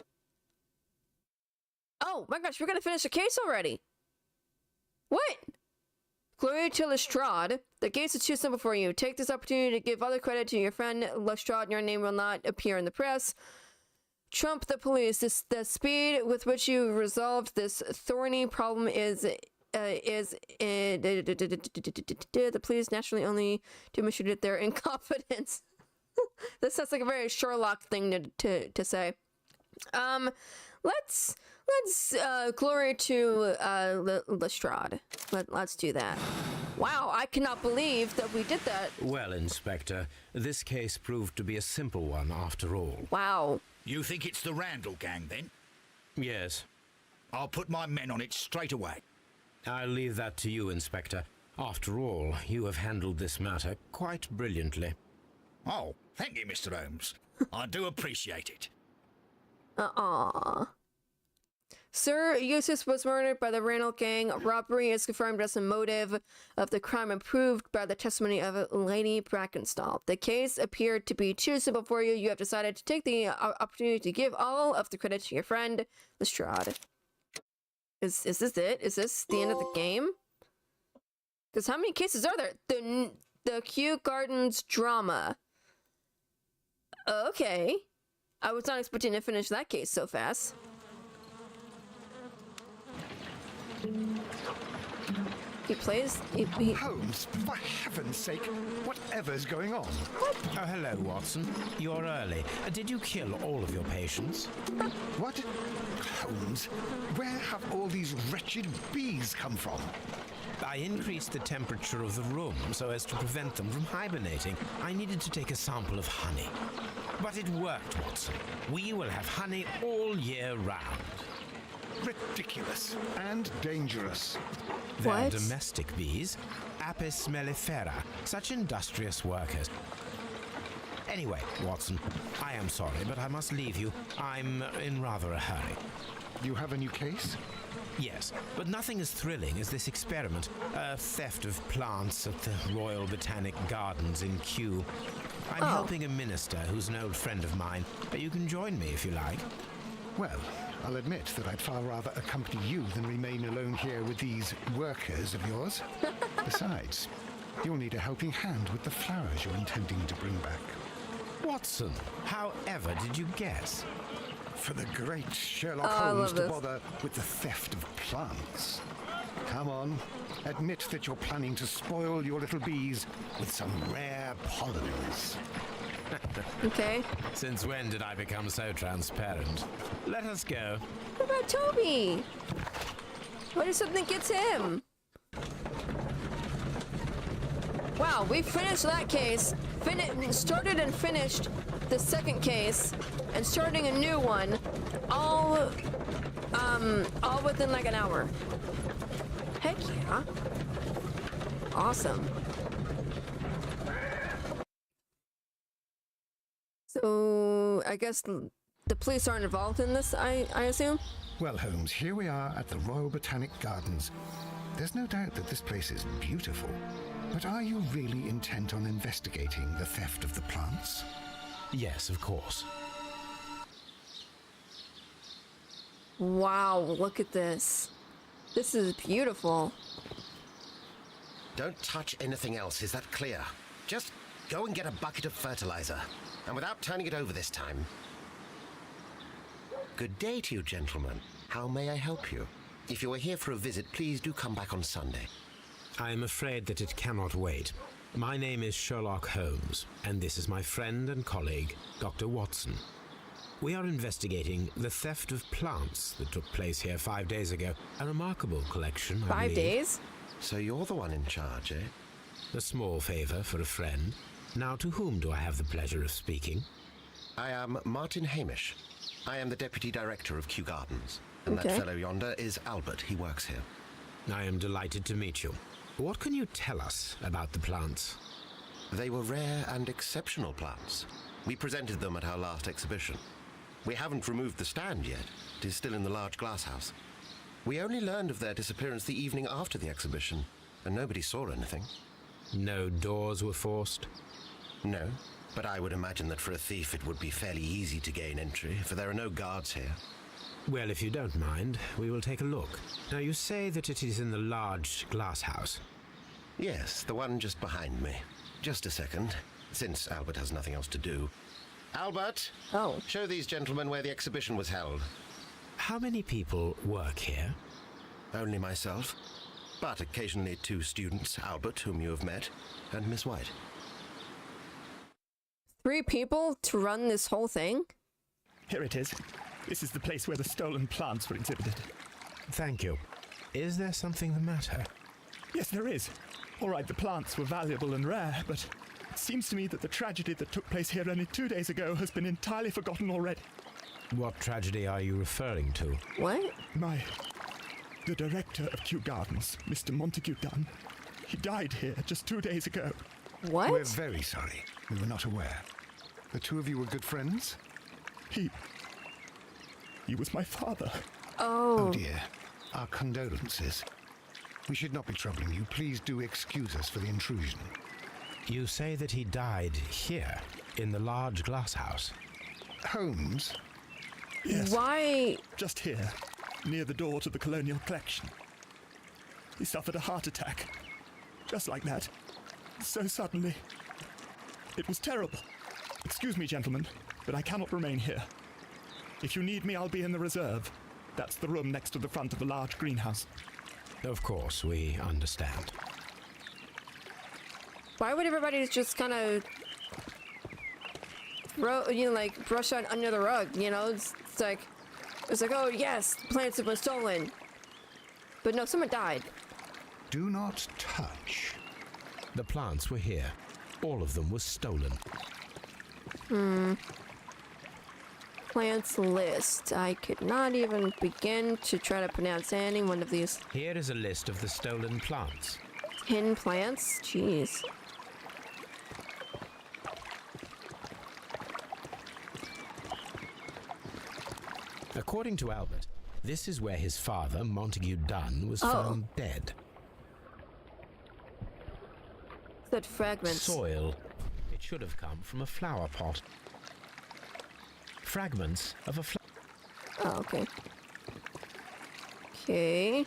Oh my gosh, we're gonna finish the case already. What? Gloria to Lestrade. The case is too simple for you. Take this opportunity to give other credit to your friend Lestrade. Your name will not appear in the press. Trump the police. The speed with which you resolved this thorny problem is the police naturally only demonstrated their incompetence. This sounds like a very Sherlock thing to say. Let's glory to Lestrade. Let's do that. Wow, I cannot believe that we did that. Well, Inspector, this case proved to be a simple one after all. Wow. You think it's the Randall gang, then? Yes. I'll put my men on it straight away. I'll leave that to you, Inspector. After all, you have handled this matter quite brilliantly. Oh, thank you, Mr. Holmes. I do appreciate it. Sir Eustace was murdered by the Randall gang. Robbery is confirmed as the motive of the crime and proved by the testimony of Lady Brackenstall. The case appeared to be too simple for you. You have decided to take the opportunity to give all of the credit to your friend, Lestrade. Is this it? Is this the end of the game? Because how many cases are there? The Kew Gardens drama. Okay. I was not expecting to finish that case so fast. He plays... He Holmes, for heaven's sake, whatever's going on? Oh, hello, Watson. You're early. Did you kill all of your patients? What? Holmes, where have all these wretched bees come from? I increased the temperature of the room so as to prevent them from hibernating. I needed to take a sample of honey. But it worked, Watson. We will have honey all year round. Ridiculous and dangerous. They're What? domestic bees, Apis mellifera, such industrious workers. Anyway, Watson, I am sorry, but I must leave you. I'm in rather a hurry. You have a new case? Yes, but nothing as thrilling as this experiment. A theft of plants at the Royal Botanic Gardens in Kew. I'm helping a minister who's an old friend of mine. You can join me if you like. Well, I'll admit that I'd far rather accompany you than remain alone here with these workers of yours. Besides, you'll need a helping hand with the flowers you're intending to bring back. Watson, however did you guess? For the great Sherlock I Holmes love to this. bother with the theft of plants. Come on, admit that you're planning to spoil your little bees with some rare polleners. Okay. Since when did I become so transparent? Let us go. What about Toby? What if something gets him? Wow, we finished that case. Started and finished the second case, and starting a new one, all within like an hour. Heck yeah! Awesome. So I guess the police aren't involved in this. I assume. Well, Holmes, here we are at the Royal Botanic Gardens. There's no doubt that this place is beautiful. But are you really intent on investigating the theft of the plants? Yes, of course. Wow, look at this. This is beautiful. Don't touch anything else, is that clear? Just go and get a bucket of fertilizer, and without turning it over this time. Good day to you, gentlemen. How may I help you? If you are here for a visit, please do come back on Sunday. I am afraid that it cannot wait. My name is Sherlock Holmes, and this is my friend and colleague, Dr. Watson. We are investigating the theft of plants that took place here 5 days ago. A remarkable collection, I 5 believe. days? So you're the one in charge, eh? A small favor for a friend. Now, to whom do I have the pleasure of speaking? I am Martin Hamish. I am the Deputy Director of Kew Gardens. And Okay. that fellow yonder is Albert. He works here. I am delighted to meet you. What can you tell us about the plants? They were rare and exceptional plants. We presented them at our last exhibition. We haven't removed the stand yet. It is still in the large glass house. We only learned of their disappearance the evening after the exhibition, and nobody saw anything. No doors were forced? No, but I would imagine that for a thief it would be fairly easy to gain entry, for there are no guards here. Well, if you don't mind, we will take a look. Now, you say that it is in the large glass house. Yes, the one just behind me. Just a second, since Albert has nothing else to do. Albert! Oh. Show these gentlemen where the exhibition was held. How many people work here? Only myself, but occasionally 2 students, Albert, whom you have met, and Miss White. 3 people to run this whole thing? Here it is. This is the place where the stolen plants were exhibited. Thank you. Is there something the matter? Yes, there is. All right, the plants were valuable and rare, but it seems to me that the tragedy that took place here only 2 days ago has been entirely forgotten already. What tragedy are you referring to? What? The director of Kew Gardens, Mr. Montague Dunn, he died here just 2 days ago. What? We're very sorry. We were not aware. The 2 of you were good friends? He was my father. Oh. Oh dear. Our condolences. We should not be troubling you. Please do excuse us for the intrusion. You say that he died here, in the large glass house. Holmes? Yes, Why? just here, near the door to the colonial collection. He suffered a heart attack. Just like that. So suddenly. It was terrible. Excuse me, gentlemen, but I cannot remain here. If you need me, I'll be in the reserve. That's the room next to the front of the large greenhouse. Of course, we understand. Why would everybody just kind of like brush out under the rug? You know, it's like, oh yes, the plants have been stolen, but no, someone died. Do not touch. The plants were here. All of them were stolen. Plants list. I could not even begin to try to pronounce any one of these. Here is a list of the stolen plants. 10 plants? Jeez. According to Albert, this is where his father, Montague Dunn, was found dead. That fragments. Soil. It should have come from a flower pot. Fragments of a flower. Oh, okay. Okay.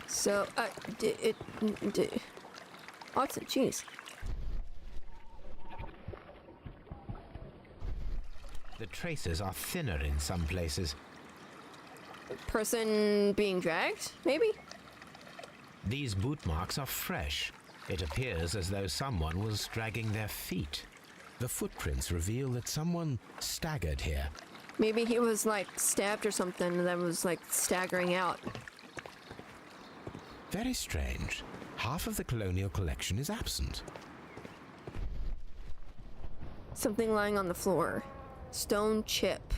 So, what's it? Jeez. The traces are thinner in some places. Person being dragged, maybe? These boot marks are fresh. It appears as though someone was dragging their feet. The footprints reveal that someone staggered here. Maybe he was like stabbed or something and then was like staggering out. Very strange. Half of the colonial collection is absent. Something lying on the floor. Stone chip.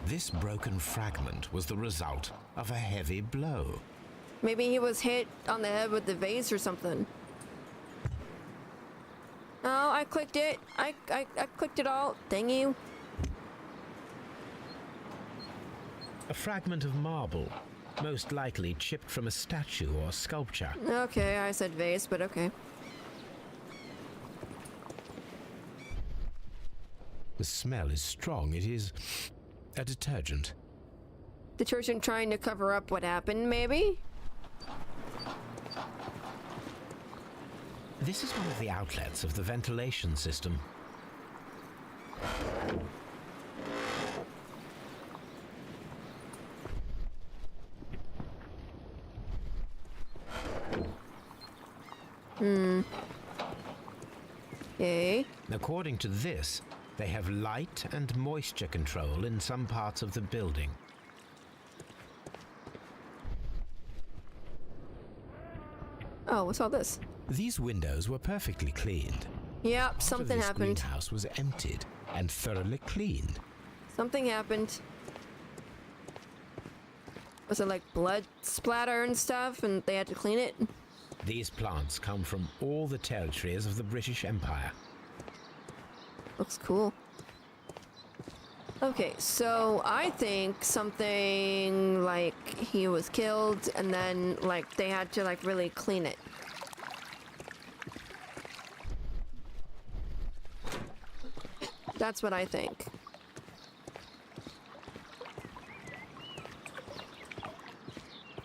This broken fragment was the result of a heavy blow. Maybe he was hit on the head with the vase or something. Oh, I clicked it. I clicked it all. Dang you. A fragment of marble, most likely chipped from a statue or sculpture. Okay, I said vase, but okay. The smell is strong. It is a detergent. Detergent trying to cover up what happened, maybe? This is one of the outlets of the ventilation system. Okay. According to this, they have light and moisture control in some parts of the building. Oh, what's all this? These windows were perfectly cleaned. Yep, Part of something this happened. greenhouse was emptied and thoroughly cleaned. Something happened. Was it like blood splatter and stuff and they had to clean it? These plants come from all the territories of the British Empire. Looks cool. Okay, so I think something like he was killed and then like they had to like really clean it. That's what I think.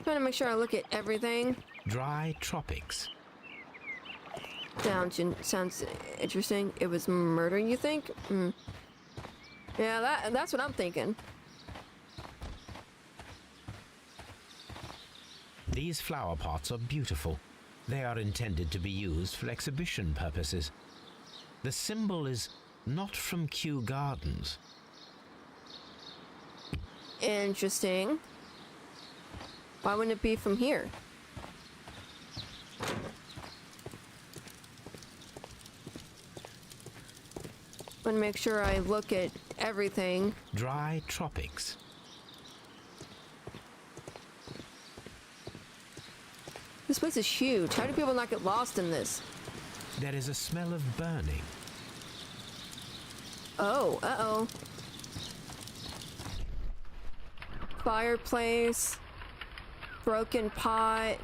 Trying to make sure I look at everything. Dry tropics. Sounds interesting. It was murder, you think? Yeah, that's what I'm thinking. These flower pots are beautiful. They are intended to be used for exhibition purposes. The symbol is not from Kew Gardens. Interesting. Why wouldn't it be from here? Want to make sure I look at everything. Dry tropics. This place is huge. How do people not get lost in this? There is a smell of burning. Oh, uh-oh. Fireplace. Broken pot.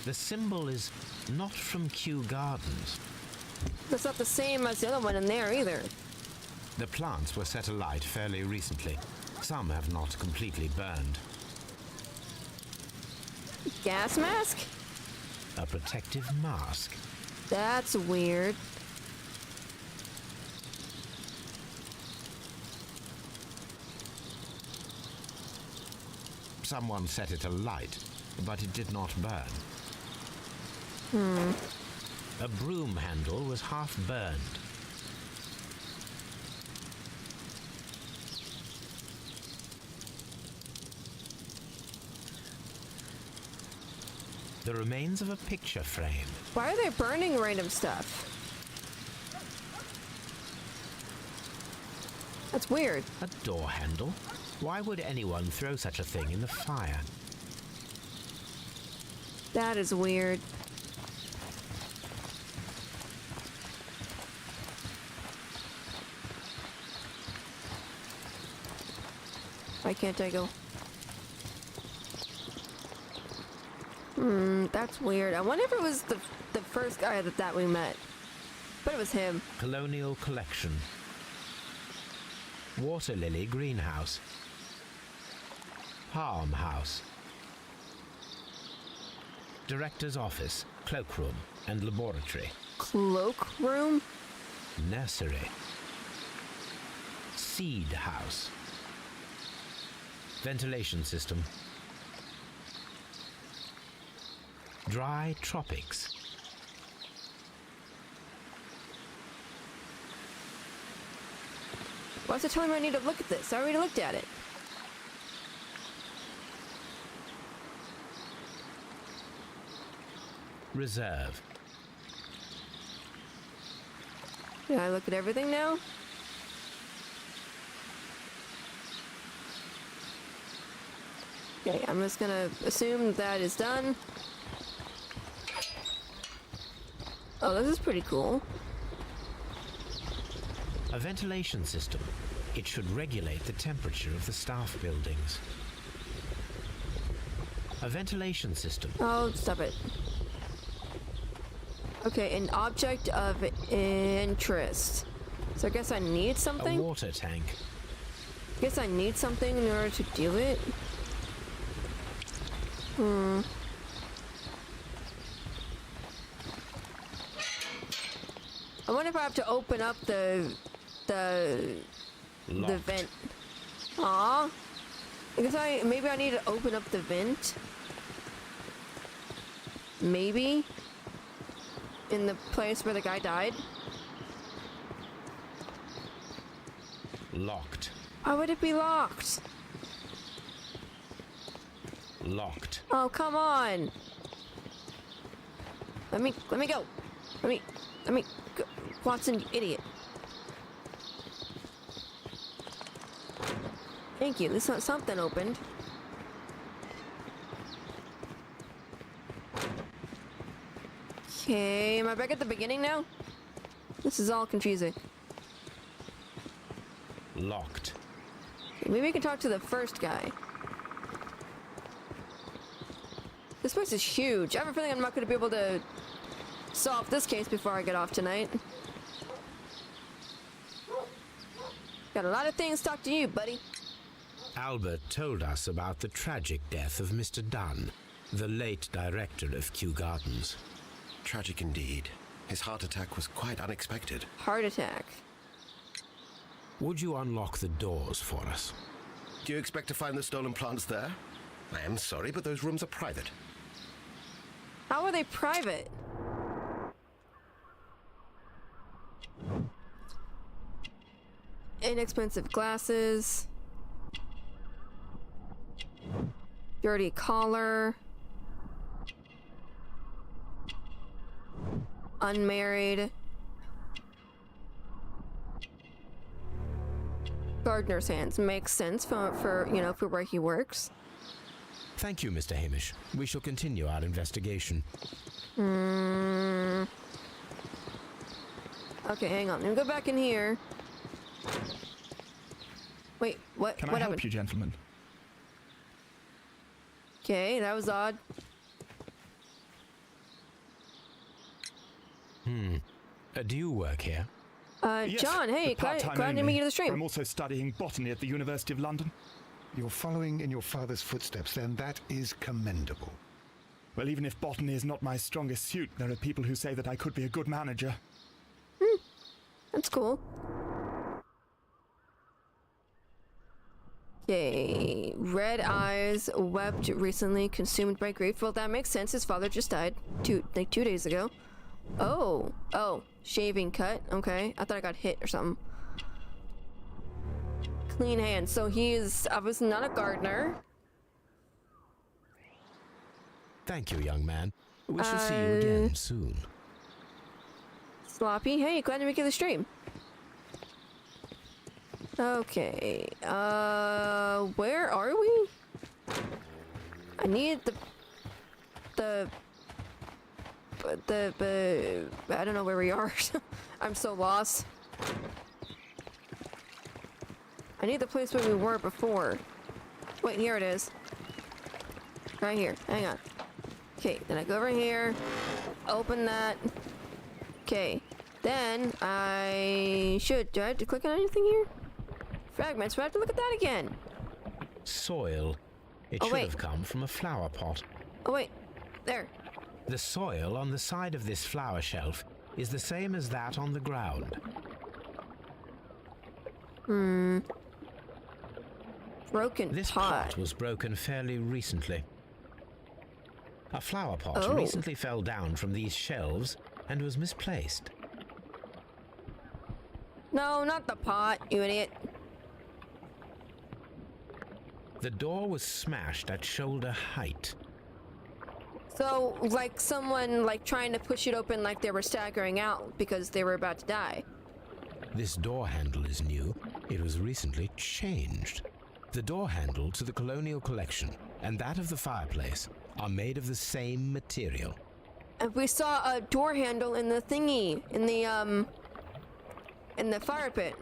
The symbol is not from Kew Gardens. That's not the same as the other one in there either. The plants were set alight fairly recently. Some have not completely burned. Gas mask? A protective mask. That's weird. Someone set it alight, but it did not burn. A broom handle was half burned. The remains of a picture frame. Why are they burning random stuff? That's weird. A door handle. Why would anyone throw such a thing in the fire? That is weird. Why can't I go? That's weird. I wonder if it was the first guy that we met. But it was him. Colonial collection. Water lily greenhouse. Palm house. Director's office, cloakroom, and laboratory. Cloakroom? Nursery. Seed house. Ventilation system. Dry tropics. Why's it telling me I need to look at this? I already looked at it. Reserve. Can I look at everything now? Okay, I'm just gonna assume that is done. Oh, this is pretty cool. A ventilation system. It should regulate the temperature of the staff buildings. A ventilation system. Oh, stop it. Okay, an object of interest. So I guess I need A something? water tank. Guess I need something in order to do it? I wonder if I have to open up the Locked. vent. Aw. I guess maybe I need to open up the vent. Maybe. In the place where the guy died. Locked. Why would it be locked? Locked. Oh, come on. Let me go. Let me go. Watson, you idiot. Thank you. At least something opened. Okay, am I back at the beginning now? This is all confusing. Locked. Okay, maybe we can talk to the first guy. This place is huge. I have a feeling I'm not going to be able to solve this case before I get off tonight. Got a lot of things to talk to you, buddy. Albert told us about the tragic death of Mr. Dunn, the late director of Kew Gardens. Tragic indeed. His heart attack was quite unexpected. Heart attack. Would you unlock the doors for us? Do you expect to find the stolen plants there? I am sorry, but those rooms are private. How are they private? Inexpensive glasses. Dirty collar. Unmarried. Gardener's hands makes sense for you know, for where he works. Thank you, Mr. Hamish. We shall continue our investigation. Okay, hang on. Let me go back in here. Wait, what? Can what I help happened? you, gentlemen? Okay, that was odd. Do you work here? Yes, John, hey, but part-time glad to only. meet you to the I'm stream. also studying botany at the University of London. You're following in your father's footsteps, then that is commendable. Well, even if botany is not my strongest suit, there are people who say that I could be a good manager. That's cool. Okay, red eyes, wept recently, consumed by grief. Well, that makes sense. His father just died 2 days ago. Oh, shaving cut. Okay, I thought I got hit or something. Clean hands. So he is obviously not a gardener. Thank you, young man. We shall see you again soon. Sloppy. Hey, glad to make it the stream. Okay. Where are we? I need the I don't know where we are. I'm so lost. I need the place where we were before. Wait, here it is. Right here. Hang on. Okay, then I go over here. Open that. Okay. Then I should. Do I have to click on anything here? Fragments. Do I have to look at that again? Soil. It Oh, should wait. have come from a flower pot. Oh, wait. There. The soil on the side of this flower shelf is the same as that on the ground. Broken This pot. pot was broken fairly recently. A flower pot Oh. recently fell down from these shelves and was misplaced. No, not the pot, you idiot. The door was smashed at shoulder height. So, like someone like trying to push it open like they were staggering out because they were about to die. This door handle is new. It was recently changed. The door handle to the Colonial Collection and that of the fireplace are made of the same material. And we saw a door handle in the thingy, in the fire pit.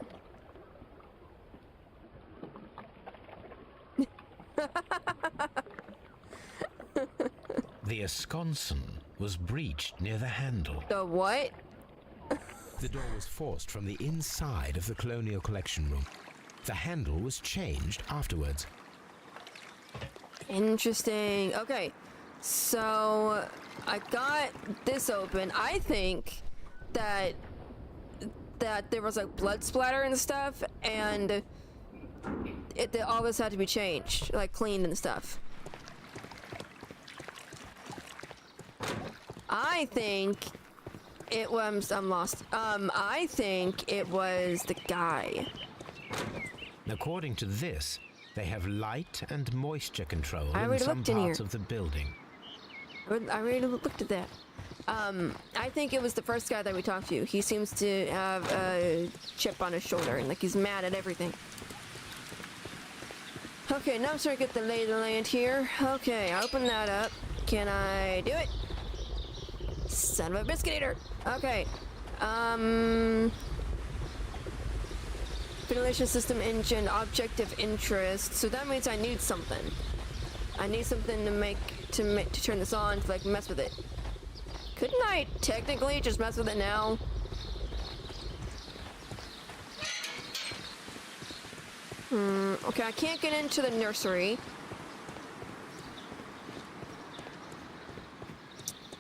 The esconson was breached near the handle. The what? The door was forced from the inside of the Colonial Collection room. The handle was changed afterwards. Interesting. Okay, so I got this open. I think that there was like blood splatter and stuff, and all this had to be changed, like cleaned and stuff. I think it was. I'm lost. I think it was the guy. According to this, they have light and moisture control I in already some looked in parts here. of the building. I already looked at that. I think it was the first guy that we talked to. He seems to have a chip on his shoulder and like he's mad at everything. Okay, now I'm starting to get the lay of the land here. Okay, I open that up. Can I do it? Son of a biscuit eater. Okay. Ventilation system engine, object of interest. So that means I need something. I need something to turn this on to like mess with it. Couldn't I technically just mess with it now? Okay, I can't get into the nursery.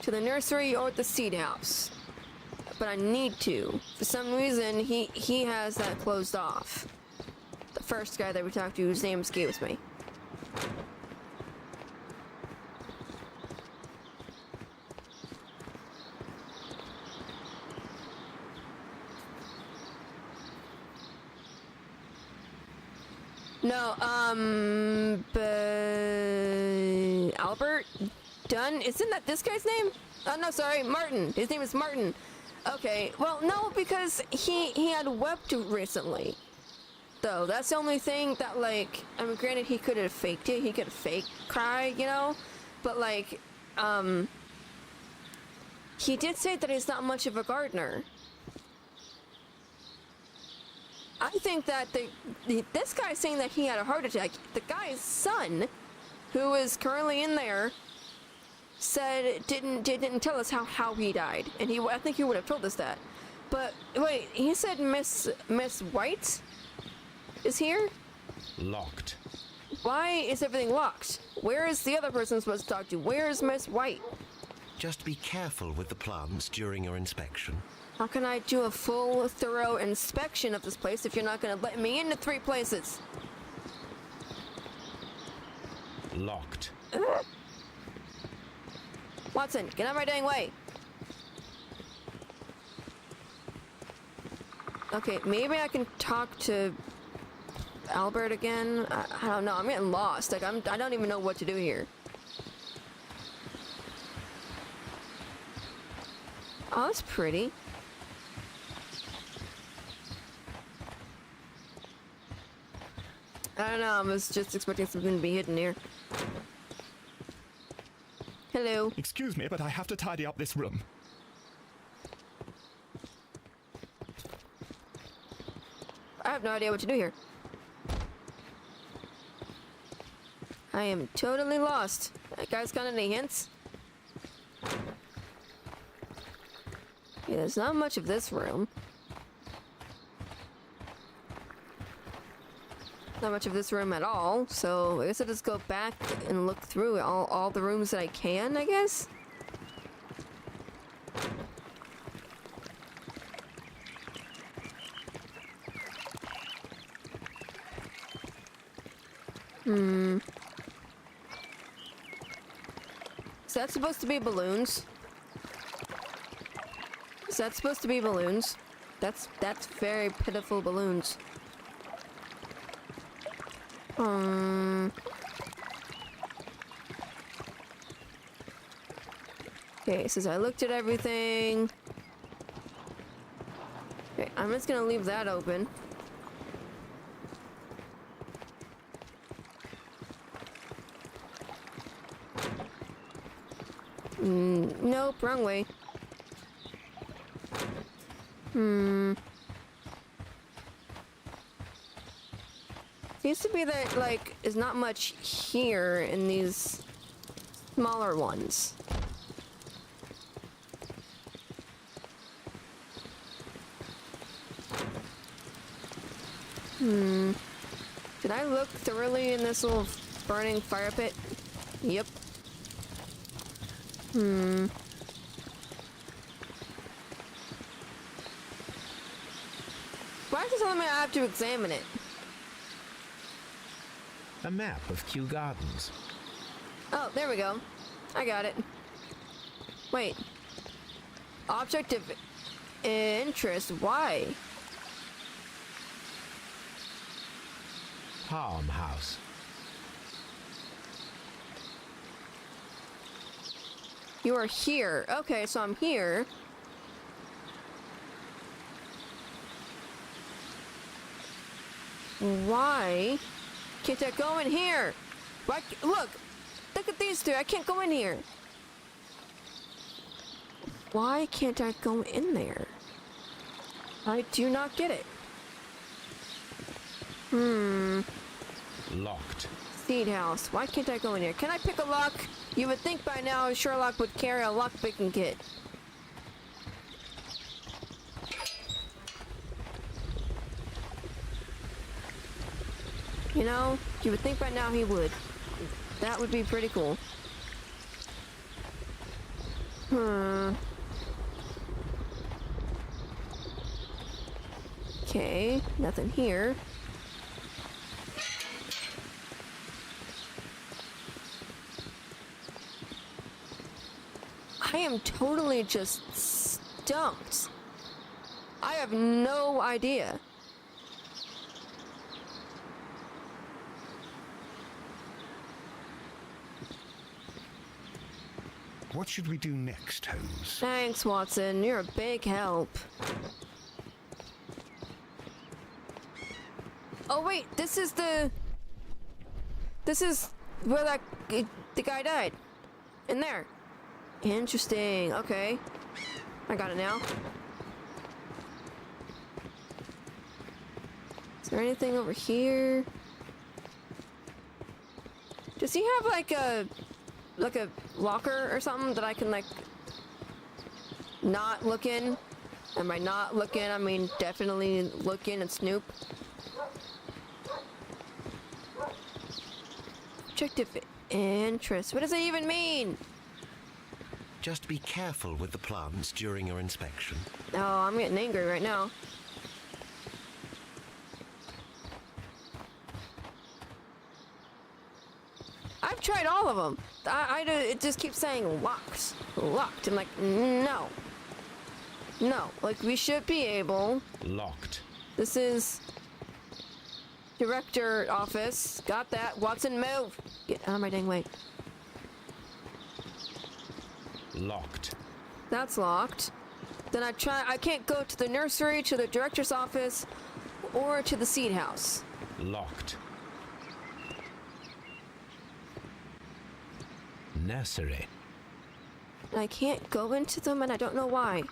To the nursery or the seed house. But I need to. For some reason, he has that closed off. The first guy that we talked to, whose name escapes me. No, Albert Dunn? Isn't that this guy's name? Oh, no, sorry, Martin. His name is Martin. Okay, well, no, because he had wept recently. Though, that's the only thing that, like, I mean, granted, he could have faked it. He could have fake cried, you know? But, like, he did say that he's not much of a gardener. I think that this guy's saying that he had a heart attack. The guy's son, who is currently in there, said didn't tell us how he died, and I think he would have told us that. But wait, he said Miss White is here? Locked. Why is everything locked? Where is the other person supposed to talk to? Where is Miss White? Just be careful with the plants during your inspection. How can I do a full, thorough inspection of this place if you're not going to let me into 3 places? Locked. Watson, get out of my dang way. Okay, maybe I can talk to Albert again. I don't know. I'm getting lost. Like I don't even know what to do here. Oh, that's pretty. I don't know. I was just expecting something to be hidden here. Hello. Excuse me, but I have to tidy up this room. I have no idea what to do here. I am totally lost. You guys got any hints? Yeah, there's not much of this room. Not much of this room at all, so I guess I'll just go back and look through all the rooms that I can, I guess? Is that supposed to be balloons? Is that supposed to be balloons? That's very pitiful balloons. Okay, since I looked at everything. Okay, I'm just gonna leave that open. Nope, wrong way. Seems to be that, like, is not much here in these smaller ones. Did I look thoroughly in this little burning fire pit? Yep. Why is it telling me I have to examine it? A map of Kew Gardens. Oh, there we go. I got it. Wait. Object of interest. Why? Farmhouse. You are here. Okay, so I'm here. Why can't I go in here? Why? Look at these two. I can't go in here. Why can't I go in there? I do not get it. Locked. Seed house. Why can't I go in here? Can I pick a lock? You would think by now Sherlock would carry a lock picking kit. You know, you would think by now he would. That would be pretty cool. Okay, nothing here. I am totally just stumped. I have no idea. What should we do next, Holmes? Thanks, Watson. You're a big help. Oh wait, this is where the guy died. In there. Interesting. Okay. I got it now. Is there anything over here? Does he have like a locker or something that I can like not look in? And by not look in, I mean definitely look in and snoop. Objective interest. What does it even mean? Just be careful with the plants during your inspection. Oh, I'm getting angry right now. I've tried all of them. It just keeps saying locked. Locked. I'm like, no. No. Like, we should be able. Locked. This is director office. Got that. Watson, move. Get out of my dang way. Locked. That's locked. Then I can't go to the nursery, to the director's office, or to the seed house. Locked. Nursery. And I can't go into them, and I don't know why.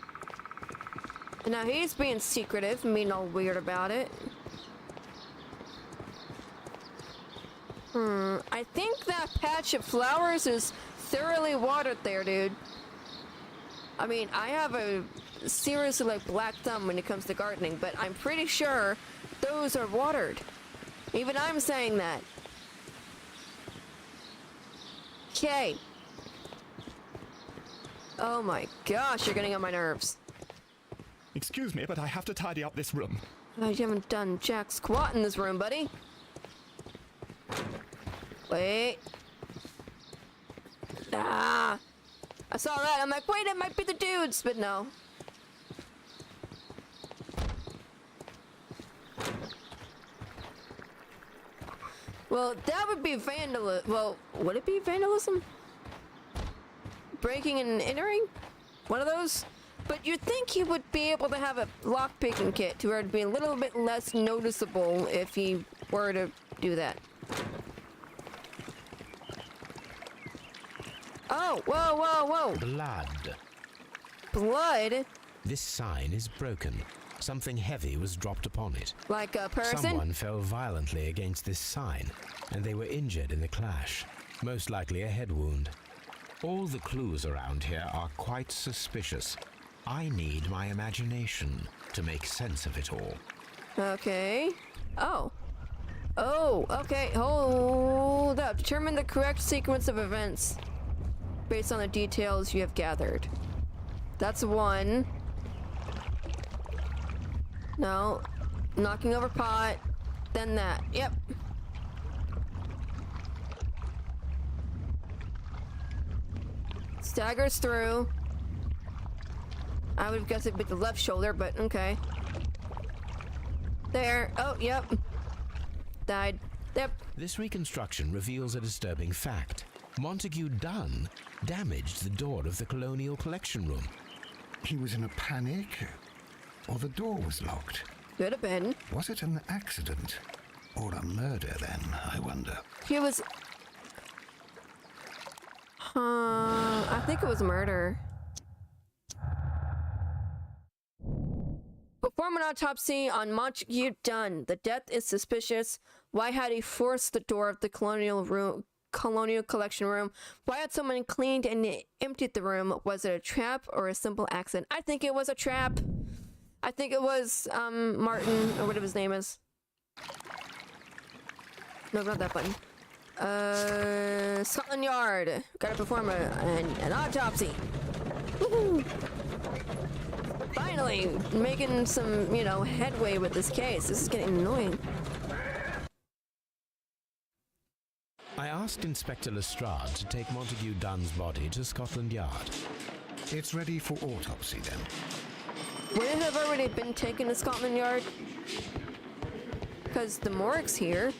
And now he's being secretive and being all weird about it. I think that patch of flowers is thoroughly watered there, dude. I mean, I have a seriously like black thumb when it comes to gardening, but I'm pretty sure those are watered. Even I'm saying that. Okay. Oh my gosh, you're getting on my nerves. Excuse me, but I have to tidy up this room. Oh, you haven't done jack squat in this room, buddy. Wait. Ah. I saw that. I'm like, wait, it might be the dudes, but no. Well, that would be vandalism. Well, would it be vandalism? breaking and entering? One of those? But you'd think he would be able to have a lockpicking kit to where it'd be a little bit less noticeable if he were to do that. Oh, whoa, whoa, whoa. Blood. Blood? This sign is broken. Something heavy was dropped upon it. Like a person? Someone fell violently against this sign, and they were injured in the clash. Most likely a head wound. All the clues around here are quite suspicious. I need my imagination to make sense of it all. Okay. Oh. Oh, okay. Hold up. Determine the correct sequence of events based on the details you have gathered. That's one. No. Knocking over pot. Then that. Yep. Staggers through. I would have guessed it'd be the left shoulder, but okay. There. Oh, yep. Died. Yep. This reconstruction reveals a disturbing fact. Montague Dunn damaged the door of the Colonial Collection Room. He was in a panic, or the door was locked. Could have been. Was it an accident? Or a murder, then, I wonder? He was... I think it was murder. Perform an autopsy on Montague Dunn. The death is suspicious. Why had he forced the door of the Colonial Collection Room? Why had someone cleaned and emptied the room? Was it a trap or a simple accident? I think it was a trap. I think it was Martin, or whatever his name is. No, not that button. Scotland Yard. Gotta perform an autopsy. Woohoo! Finally, making some, you know, headway with this case. This is getting annoying. I asked Inspector Lestrade to take Montague Dunn's body to Scotland Yard. It's ready for autopsy, then. Would it have already been taken to Scotland Yard? Because the morgue's here.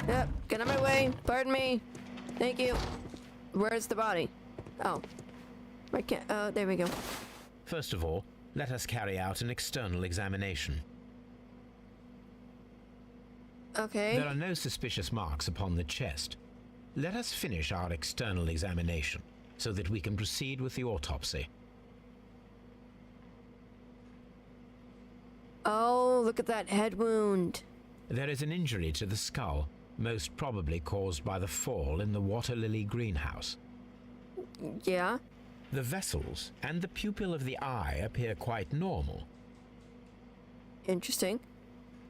Yep, get out of my way. Pardon me. Thank you. Where's the body? Oh. I can't. Oh, there we go. First of all, let us carry out an external examination. Okay. There are no suspicious marks upon the chest. Let us finish our external examination so that we can proceed with the autopsy. Oh, look at that head wound. There is an injury to the skull, most probably caused by the fall in the water lily greenhouse. Yeah. The vessels and the pupil of the eye appear quite normal. Interesting.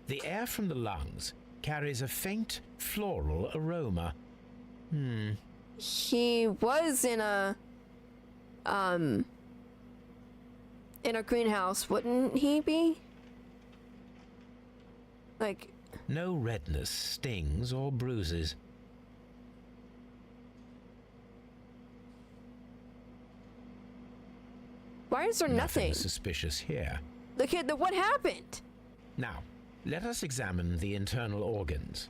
The air from the lungs carries a faint floral aroma. He was in a greenhouse, wouldn't he be? Like... No redness, stings, or bruises. Why is there nothing? Suspicious here. The kid, what happened? Now, let us examine the internal organs.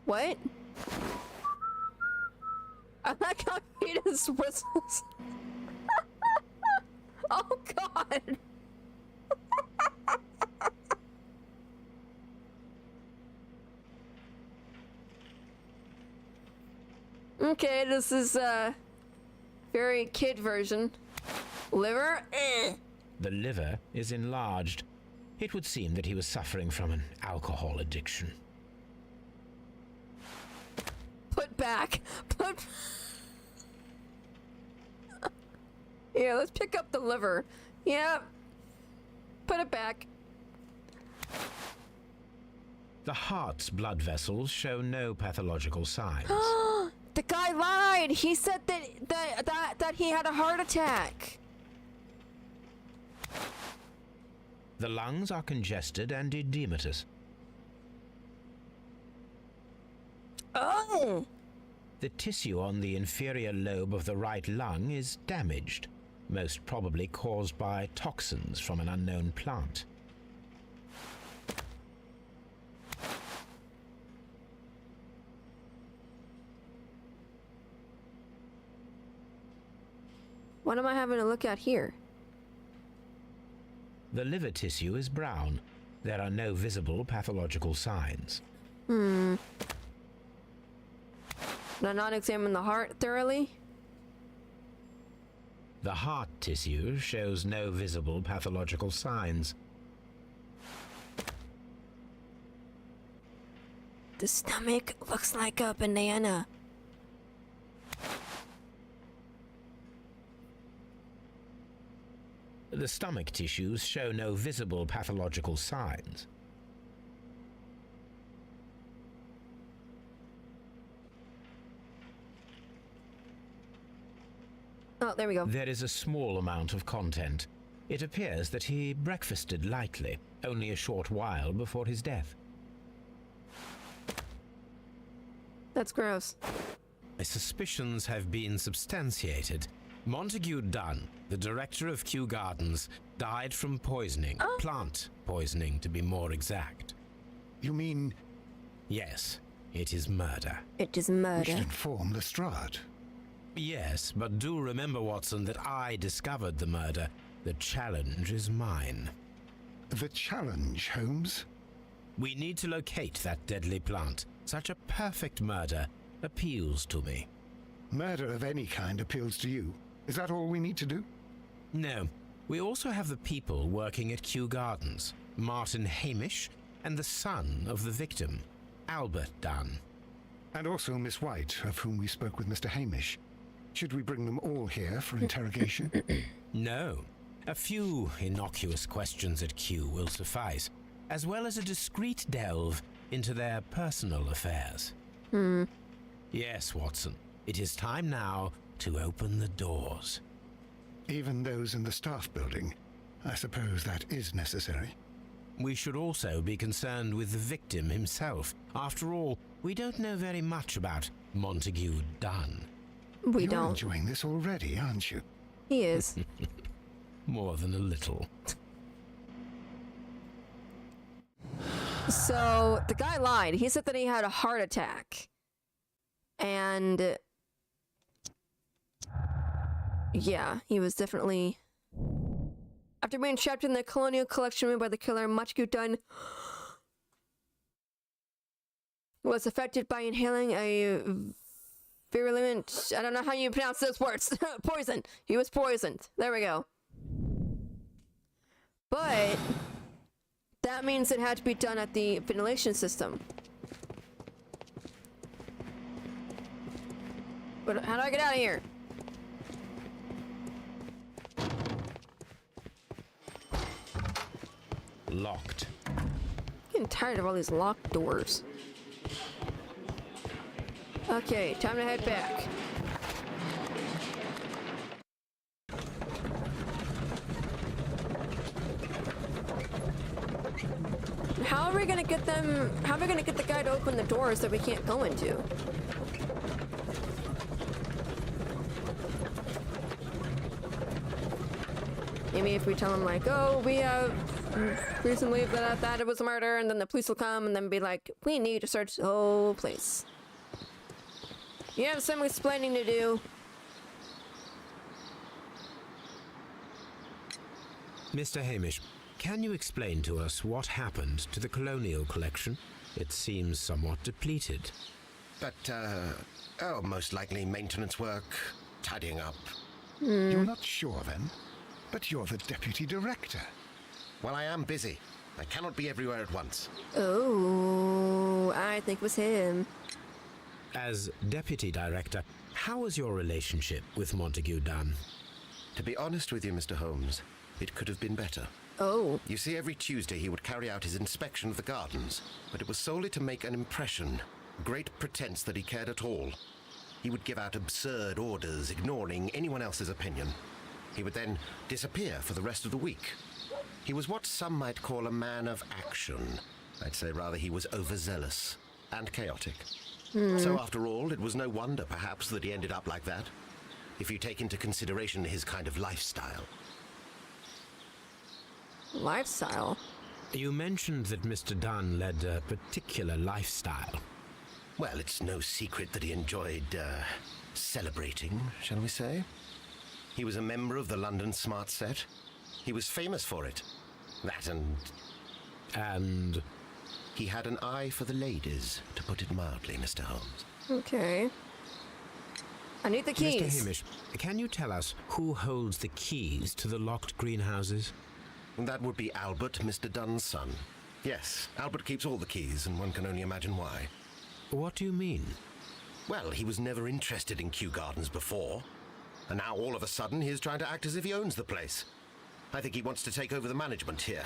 What? I like how he just whistles. Oh God. Okay, this is a very kid version. Liver? The liver is enlarged. It would seem that he was suffering from an alcohol addiction. Put back. Put... Here, let's pick up the liver. Yeah. Put it back. The heart's blood vessels show no pathological signs. The guy lied. He said that he had a heart attack. The lungs are congested and edematous. Oh! The tissue on the inferior lobe of the right lung is damaged, most probably caused by toxins from an unknown plant. What am I having to look at here? The liver tissue is brown. There are no visible pathological signs. Did I not examine the heart thoroughly? The heart tissue shows no visible pathological signs. The stomach looks like a banana. The stomach tissues show no visible pathological signs. Oh, there we go. There is a small amount of content. It appears that he breakfasted lightly, only a short while before his death. That's gross. My suspicions have been substantiated. Montague Dunn, the director of Kew Gardens, died from poisoning. Plant poisoning, to be more exact. You mean Yes, it is murder. It is we murder. should inform Lestrade? Yes, but do remember, Watson, that I discovered the murder. The challenge is mine. The challenge, Holmes? We need to locate that deadly plant. Such a perfect murder appeals to me. Murder of any kind appeals to you. Is that all we need to do? No, we also have the people working at Kew Gardens. Martin Hamish and the son of the victim, Albert Dunn. And also Miss White, of whom we spoke with Mr. Hamish. Should we bring them all here for interrogation? No. A few innocuous questions at Kew will suffice, as well as a discreet delve into their personal affairs. Yes, Watson. It is time now to open the doors. Even those in the staff building. I suppose that is necessary. We should also be concerned with the victim himself. After all, we don't know very much about Montague Dunn. We You're don't. enjoying this already, aren't you? He is. More than a little. So, the guy lied. He said that he had a heart attack. And... yeah, he was definitely... After being trapped in the colonial collection room by the killer, Montague Dunn was affected by inhaling a virulent... I don't know how you pronounce those words. Poison. He was poisoned. There we go. But... that means it had to be done at the ventilation system. But how do I get out of here? Locked. I'm getting tired of all these locked doors. Okay, time to head back. How are we gonna get them? How are we gonna get the guy to open the doors that we can't go into? Maybe if we tell him like, oh, we have reason to believe that it was a murder, and then the police will come and then be like, we need to search the whole place. You have some explaining to do. Mr. Hamish, can you explain to us what happened to the colonial collection? It seems somewhat depleted. But, most likely maintenance work, tidying up. You're not sure, then? But you're the deputy director. Well, I am busy. I cannot be everywhere at once. Oh, I think it was him. As deputy director, how was your relationship with Montague Dunn? To be honest with you, Mr. Holmes, it could have been better. Oh. You see, every Tuesday he would carry out his inspection of the gardens, but it was solely to make an impression, great pretense that he cared at all. He would give out absurd orders, ignoring anyone else's opinion. He would then disappear for the rest of the week. He was what some might call a man of action. I'd say rather he was overzealous and chaotic. So after all, it was no wonder, perhaps, that he ended up like that, if you take into consideration his kind of lifestyle. Lifestyle? You mentioned that Mr. Dunn led a particular lifestyle. Well, it's no secret that he enjoyed, celebrating, shall we say? He was a member of the London Smart Set. He was famous for it. That And he had an eye for the ladies, to put it mildly, Mr. Holmes. Okay. I need the keys. Mr. Hamish, can you tell us who holds the keys to the locked greenhouses? That would be Albert, Mr. Dunn's son. Yes, Albert keeps all the keys, and one can only imagine why. What do you mean? Well, he was never interested in Kew Gardens before, and now all of a sudden he is trying to act as if he owns the place. I think he wants to take over the management here.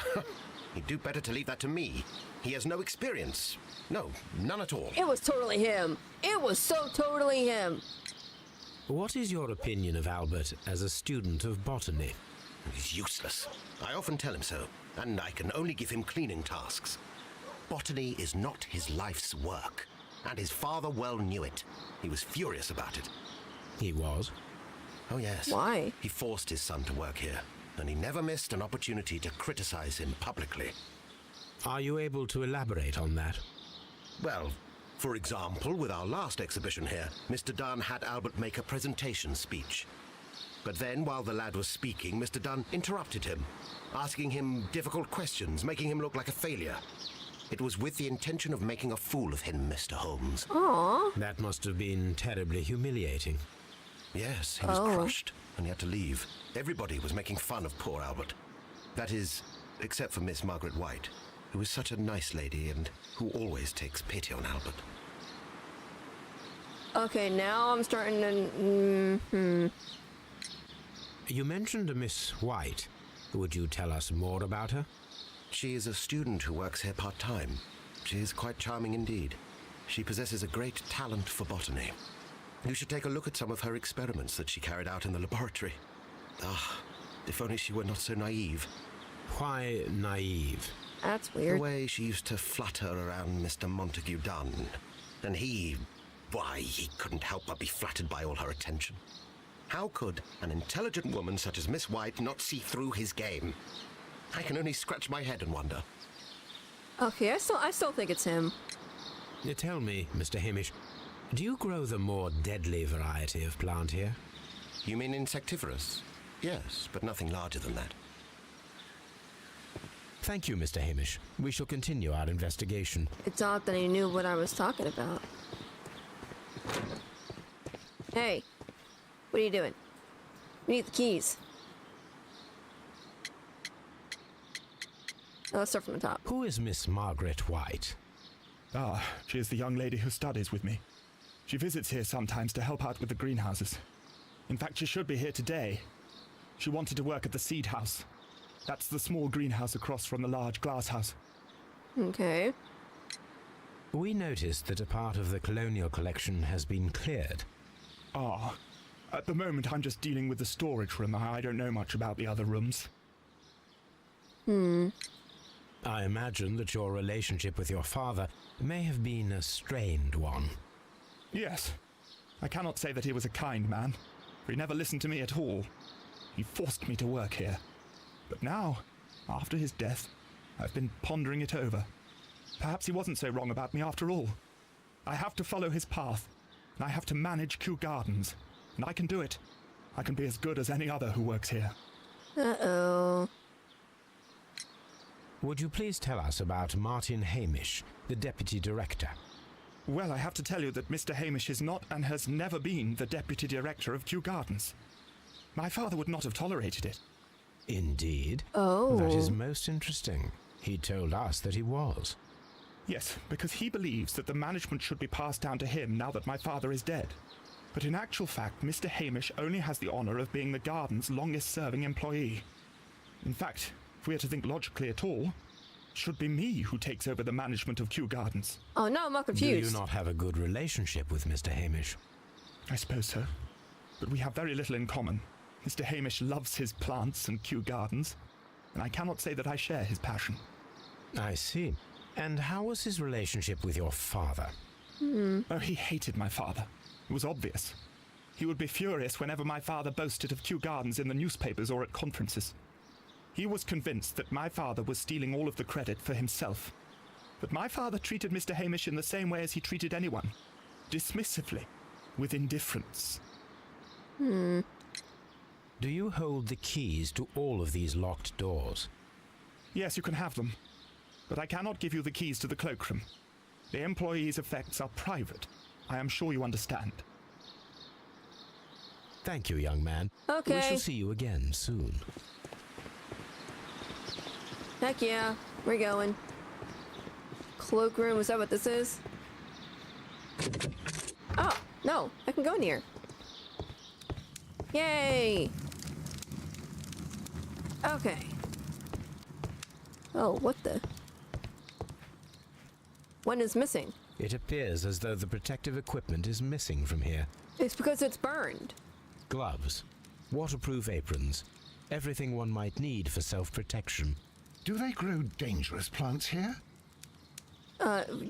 He'd do better to leave that to me. He has no experience. No, none at all. It was totally him. It was so totally him. What is your opinion of Albert as a student of botany? He's useless. I often tell him so, and I can only give him cleaning tasks. Botany is not his life's work, and his father well knew it. He was furious about it. He was? Oh, yes. Why? He forced his son to work here, and he never missed an opportunity to criticize him publicly. Are you able to elaborate on that? Well, for example, with our last exhibition here, Mr. Dunn had Albert make a presentation speech. But then, while the lad was speaking, Mr. Dunn interrupted him, asking him difficult questions, making him look like a failure. It was with the intention of making a fool of him, Mr. Holmes. Aww. That must have been terribly humiliating. Yes, he was crushed, and he had to leave. Everybody was making fun of poor Albert. That is, except for Miss Margaret White, who is such a nice lady and who always takes pity on Albert. Okay, now I'm starting to... You mentioned a Miss White. Would you tell us more about her? She is a student who works here part-time. She is quite charming indeed. She possesses a great talent for botany. You should take a look at some of her experiments that she carried out in the laboratory. Ah, if only she were not so naive. Why naive? That's The weird. way she used to flutter around Mr. Montague Dunn. And he couldn't help but be flattered by all her attention. How could an intelligent woman such as Miss White not see through his game? I can only scratch my head and wonder. Okay, I still think it's him. Tell me, Mr. Hamish, do you grow the more deadly variety of plant here? You mean insectivorous? Yes, but nothing larger than that. Thank you, Mr. Hamish. We shall continue our investigation. It's odd that he knew what I was talking about. Hey, what are you doing? We need the keys. Oh, let's start from the top. Who is Miss Margaret White? Ah, she is the young lady who studies with me. She visits here sometimes to help out with the greenhouses. In fact, she should be here today. She wanted to work at the seed house. That's the small greenhouse across from the large glass house. Okay. We noticed that a part of the colonial collection has been cleared. Ah, at the moment I'm just dealing with the storage room. I don't know much about the other rooms. I imagine that your relationship with your father may have been a strained one. Yes. I cannot say that he was a kind man, for he never listened to me at all. He forced me to work here. But now, after his death, I've been pondering it over. Perhaps he wasn't so wrong about me after all. I have to follow his path, and I have to manage Kew Gardens. And I can do it. I can be as good as any other who works here. Uh-oh. Would you please tell us about Martin Hamish, the deputy director? Well, I have to tell you that Mr. Hamish is not and has never been the deputy director of Kew Gardens. My father would not have tolerated it. Indeed. Oh. That is most interesting. He told us that he was. Yes, because he believes that the management should be passed down to him now that my father is dead. But in actual fact, Mr. Hamish only has the honour of being the garden's longest-serving employee. In fact, if we are to think logically at all, it should be me who takes over the management of Kew Gardens. Oh, no, I'm all Do confused. you not have a good relationship with Mr. Hamish? I suppose so. But we have very little in common. Mr. Hamish loves his plants and Kew Gardens, and I cannot say that I share his passion. I see. And how was his relationship with your father? Oh, he hated my father. It was obvious. He would be furious whenever my father boasted of Kew Gardens in the newspapers or at conferences. He was convinced that my father was stealing all of the credit for himself. But my father treated Mr. Hamish in the same way as he treated anyone. Dismissively. With indifference. Do you hold the keys to all of these locked doors? Yes, you can have them. But I cannot give you the keys to the cloakroom. The employees' effects are private. I am sure you understand. Thank you, young man. Okay. We shall see you again soon. Heck yeah, we're going. Cloakroom, is that what this is? Oh, no, I can go in here. Yay! Okay. Oh, what the? One is missing. It appears as though the protective equipment is missing from here. It's because it's burned. Gloves, waterproof aprons, everything one might need for self-protection. Do they grow dangerous plants here?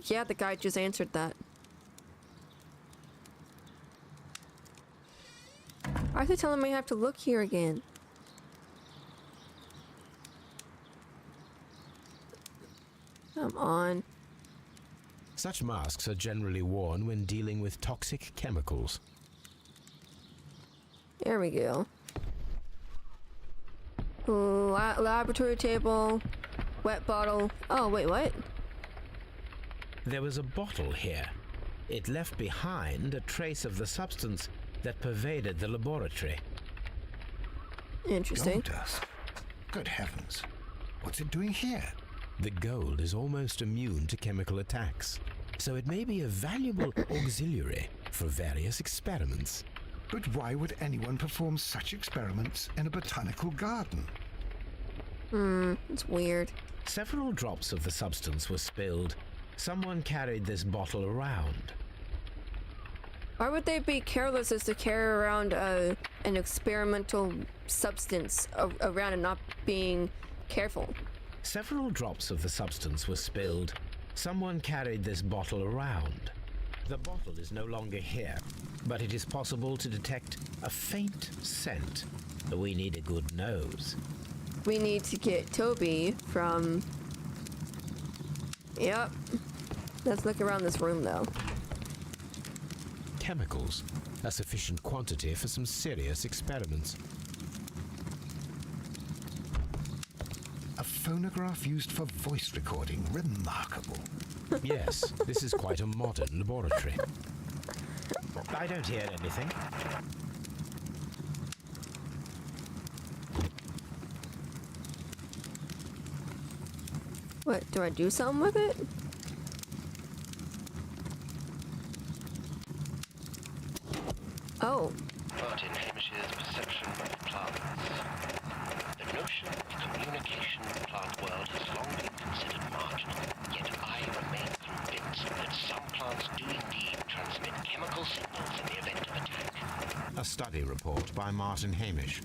Yeah, the guy just answered that. Why are they telling me I have to look here again? Come on. Such masks are generally worn when dealing with toxic chemicals. There we go. Laboratory table, wet bottle. Oh, wait, what? There was a bottle here. It left behind a trace of the substance that pervaded the laboratory. Interesting. Gold dust. Good heavens. What's it doing here? The gold is almost immune to chemical attacks, so it may be a valuable auxiliary for various experiments. But why would anyone perform such experiments in a botanical garden? It's weird. Several drops of the substance were spilled. Someone carried this bottle around. Why would they be careless as to carry around an experimental substance around and not being careful? Several drops of the substance were spilled. Someone carried this bottle around. The bottle is no longer here, but it is possible to detect a faint scent. We need a good nose. We need to get Toby from... Yep. Let's look around this room, though. Chemicals, a sufficient quantity for some serious experiments. A phonograph used for voice recording. Remarkable. Yes, this is quite a modern laboratory. I don't hear anything. What, do I do something with it? Oh. Martin Hamish's perception of plants. The notion of communication in the plant world has long been considered marginal, yet I remain convinced that some plants do indeed transmit chemical signals in the event of attack. A study report by Martin Hamish.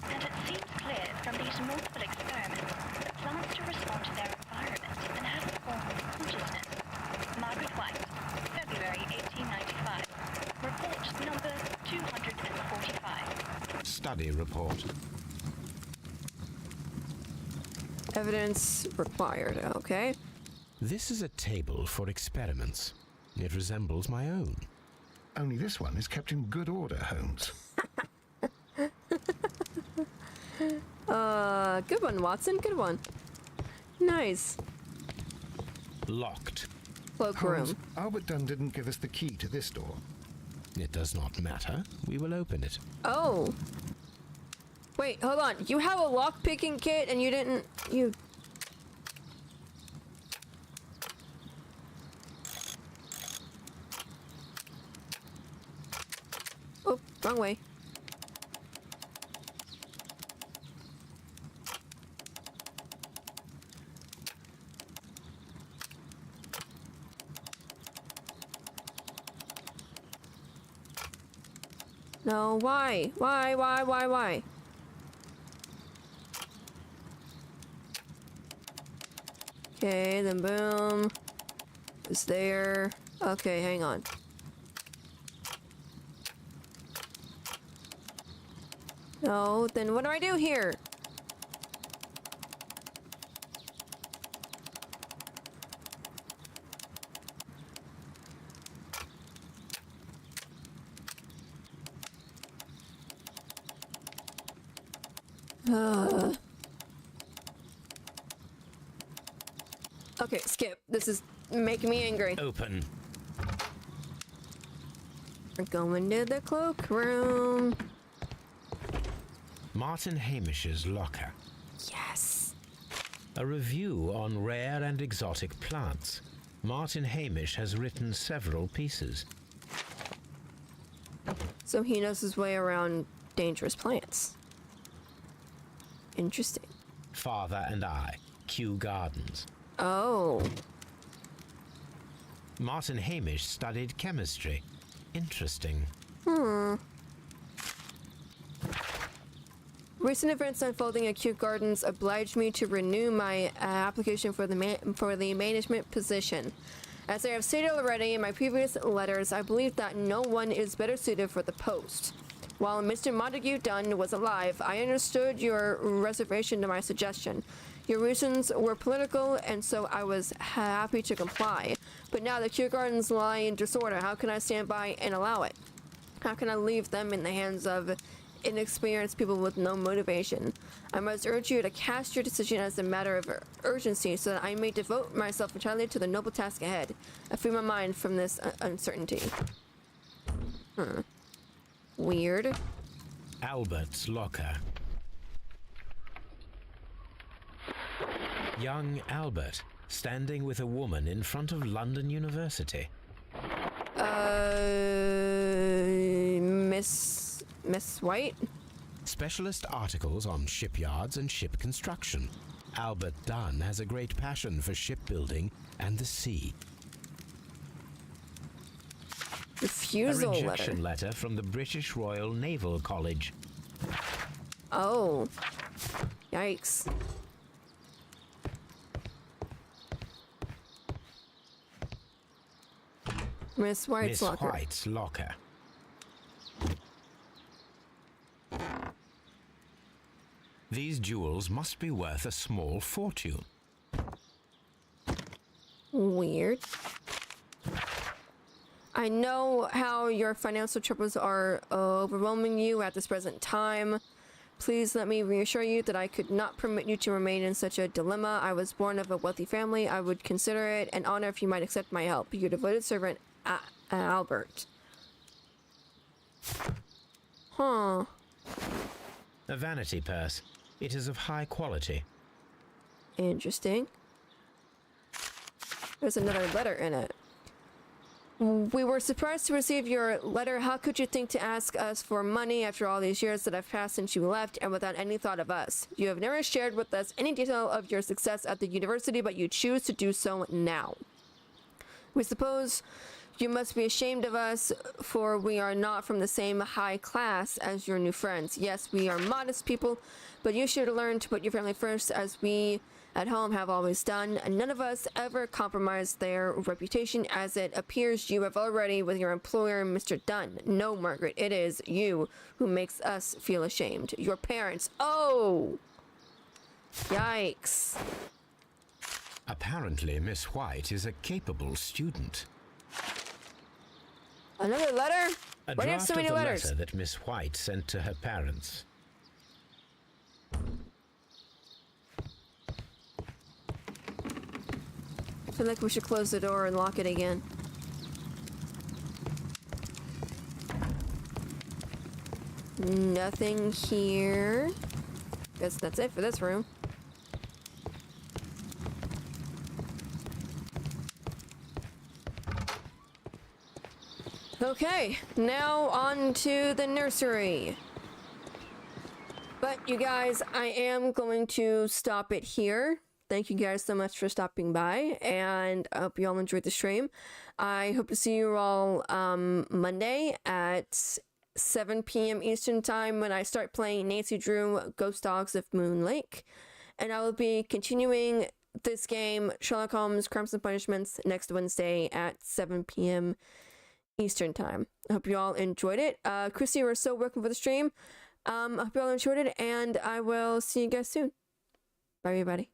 And it seems clear from these multiple experiments that plants do respond to their environment and have a form of consciousness. Margaret White, February 1895. Report number 245. Study report. Evidence required, okay. This is a table for experiments. It resembles my own. Only this one is kept in good order, Holmes. Good one, Watson, good one. Nice. Locked. Cloakroom. Holmes, Albert Dunn didn't give us the key to this door. It does not matter. We will open it. Oh. Wait, hold on. You have a lock-picking kit and you didn't... You... Oh, wrong way. No, why? Why? Okay, then boom. It's there. Okay, hang on. No, then what do I do here? Okay, skip. This is making me angry. Open. We're going to the cloakroom. Martin Hamish's locker. Yes. A review on rare and exotic plants. Martin Hamish has written several pieces. So he knows his way around dangerous plants. Interesting. Father and I. Kew Gardens. Oh. Martin Hamish studied chemistry. Interesting. Recent events unfolding at Kew Gardens obliged me to renew my application for the management position. As I have stated already in my previous letters, I believe that no one is better suited for the post. While Mr. Montague Dunn was alive, I understood your reservation to my suggestion. Your reasons were political, and so I was happy to comply. But now the Kew Gardens lie in disorder. How can I stand by and allow it? How can I leave them in the hands of inexperienced people with no motivation? I must urge you to cast your decision as a matter of urgency so that I may devote myself entirely to the noble task ahead. I free my mind from this uncertainty. Weird. Albert's locker. Young Albert, standing with a woman in front of London University. Miss White? Specialist articles on shipyards and ship construction. Albert Dunn has a great passion for shipbuilding and the sea. Refusal A rejection letter. letter from the British Royal Naval College. Oh. Yikes. Miss White's Miss locker. White's locker. These jewels must be worth a small fortune. Weird. I know how your financial troubles are overwhelming you at this present time. Please let me reassure you that I could not permit you to remain in such a dilemma. I was born of a wealthy family. I would consider it an honor if you might accept my help. Your devoted servant, Albert. Huh. A vanity purse. It is of high quality. Interesting. There's another letter in it. We were surprised to receive your letter. How could you think to ask us for money after all these years that have passed since you left and without any thought of us? You have never shared with us any detail of your success at the university, but you choose to do so now. We suppose you must be ashamed of us, for we are not from the same high class as your new friends. Yes, we are modest people, but you should learn to put your family first, as we at home have always done. None of us ever compromise their reputation, as it appears you have already with your employer, Mr. Dunn. No, Margaret, it is you who makes us feel ashamed. Your parents. Oh! Yikes. Apparently, Miss White is a capable student. Another letter? A Why do you have draft so many of the letters? letter that Miss White sent to her parents. I feel like we should close the door and lock it again. Nothing here. Guess that's it for this room. Okay, now on to the nursery. But you guys, I am going to stop it here. Thank you guys so much for stopping by, and I hope you all enjoyed the stream. I hope to see you all Monday at 7 p.m. Eastern Time when I start playing Nancy Drew Ghost Dogs of Moon Lake. And I will be continuing this game, Sherlock Holmes Crimes and Punishments, next Wednesday at 7 p.m. Eastern Time. I hope you all enjoyed it. Chrissy, we're still working for the stream. I hope you all enjoyed it, and I will see you guys soon. Bye, everybody.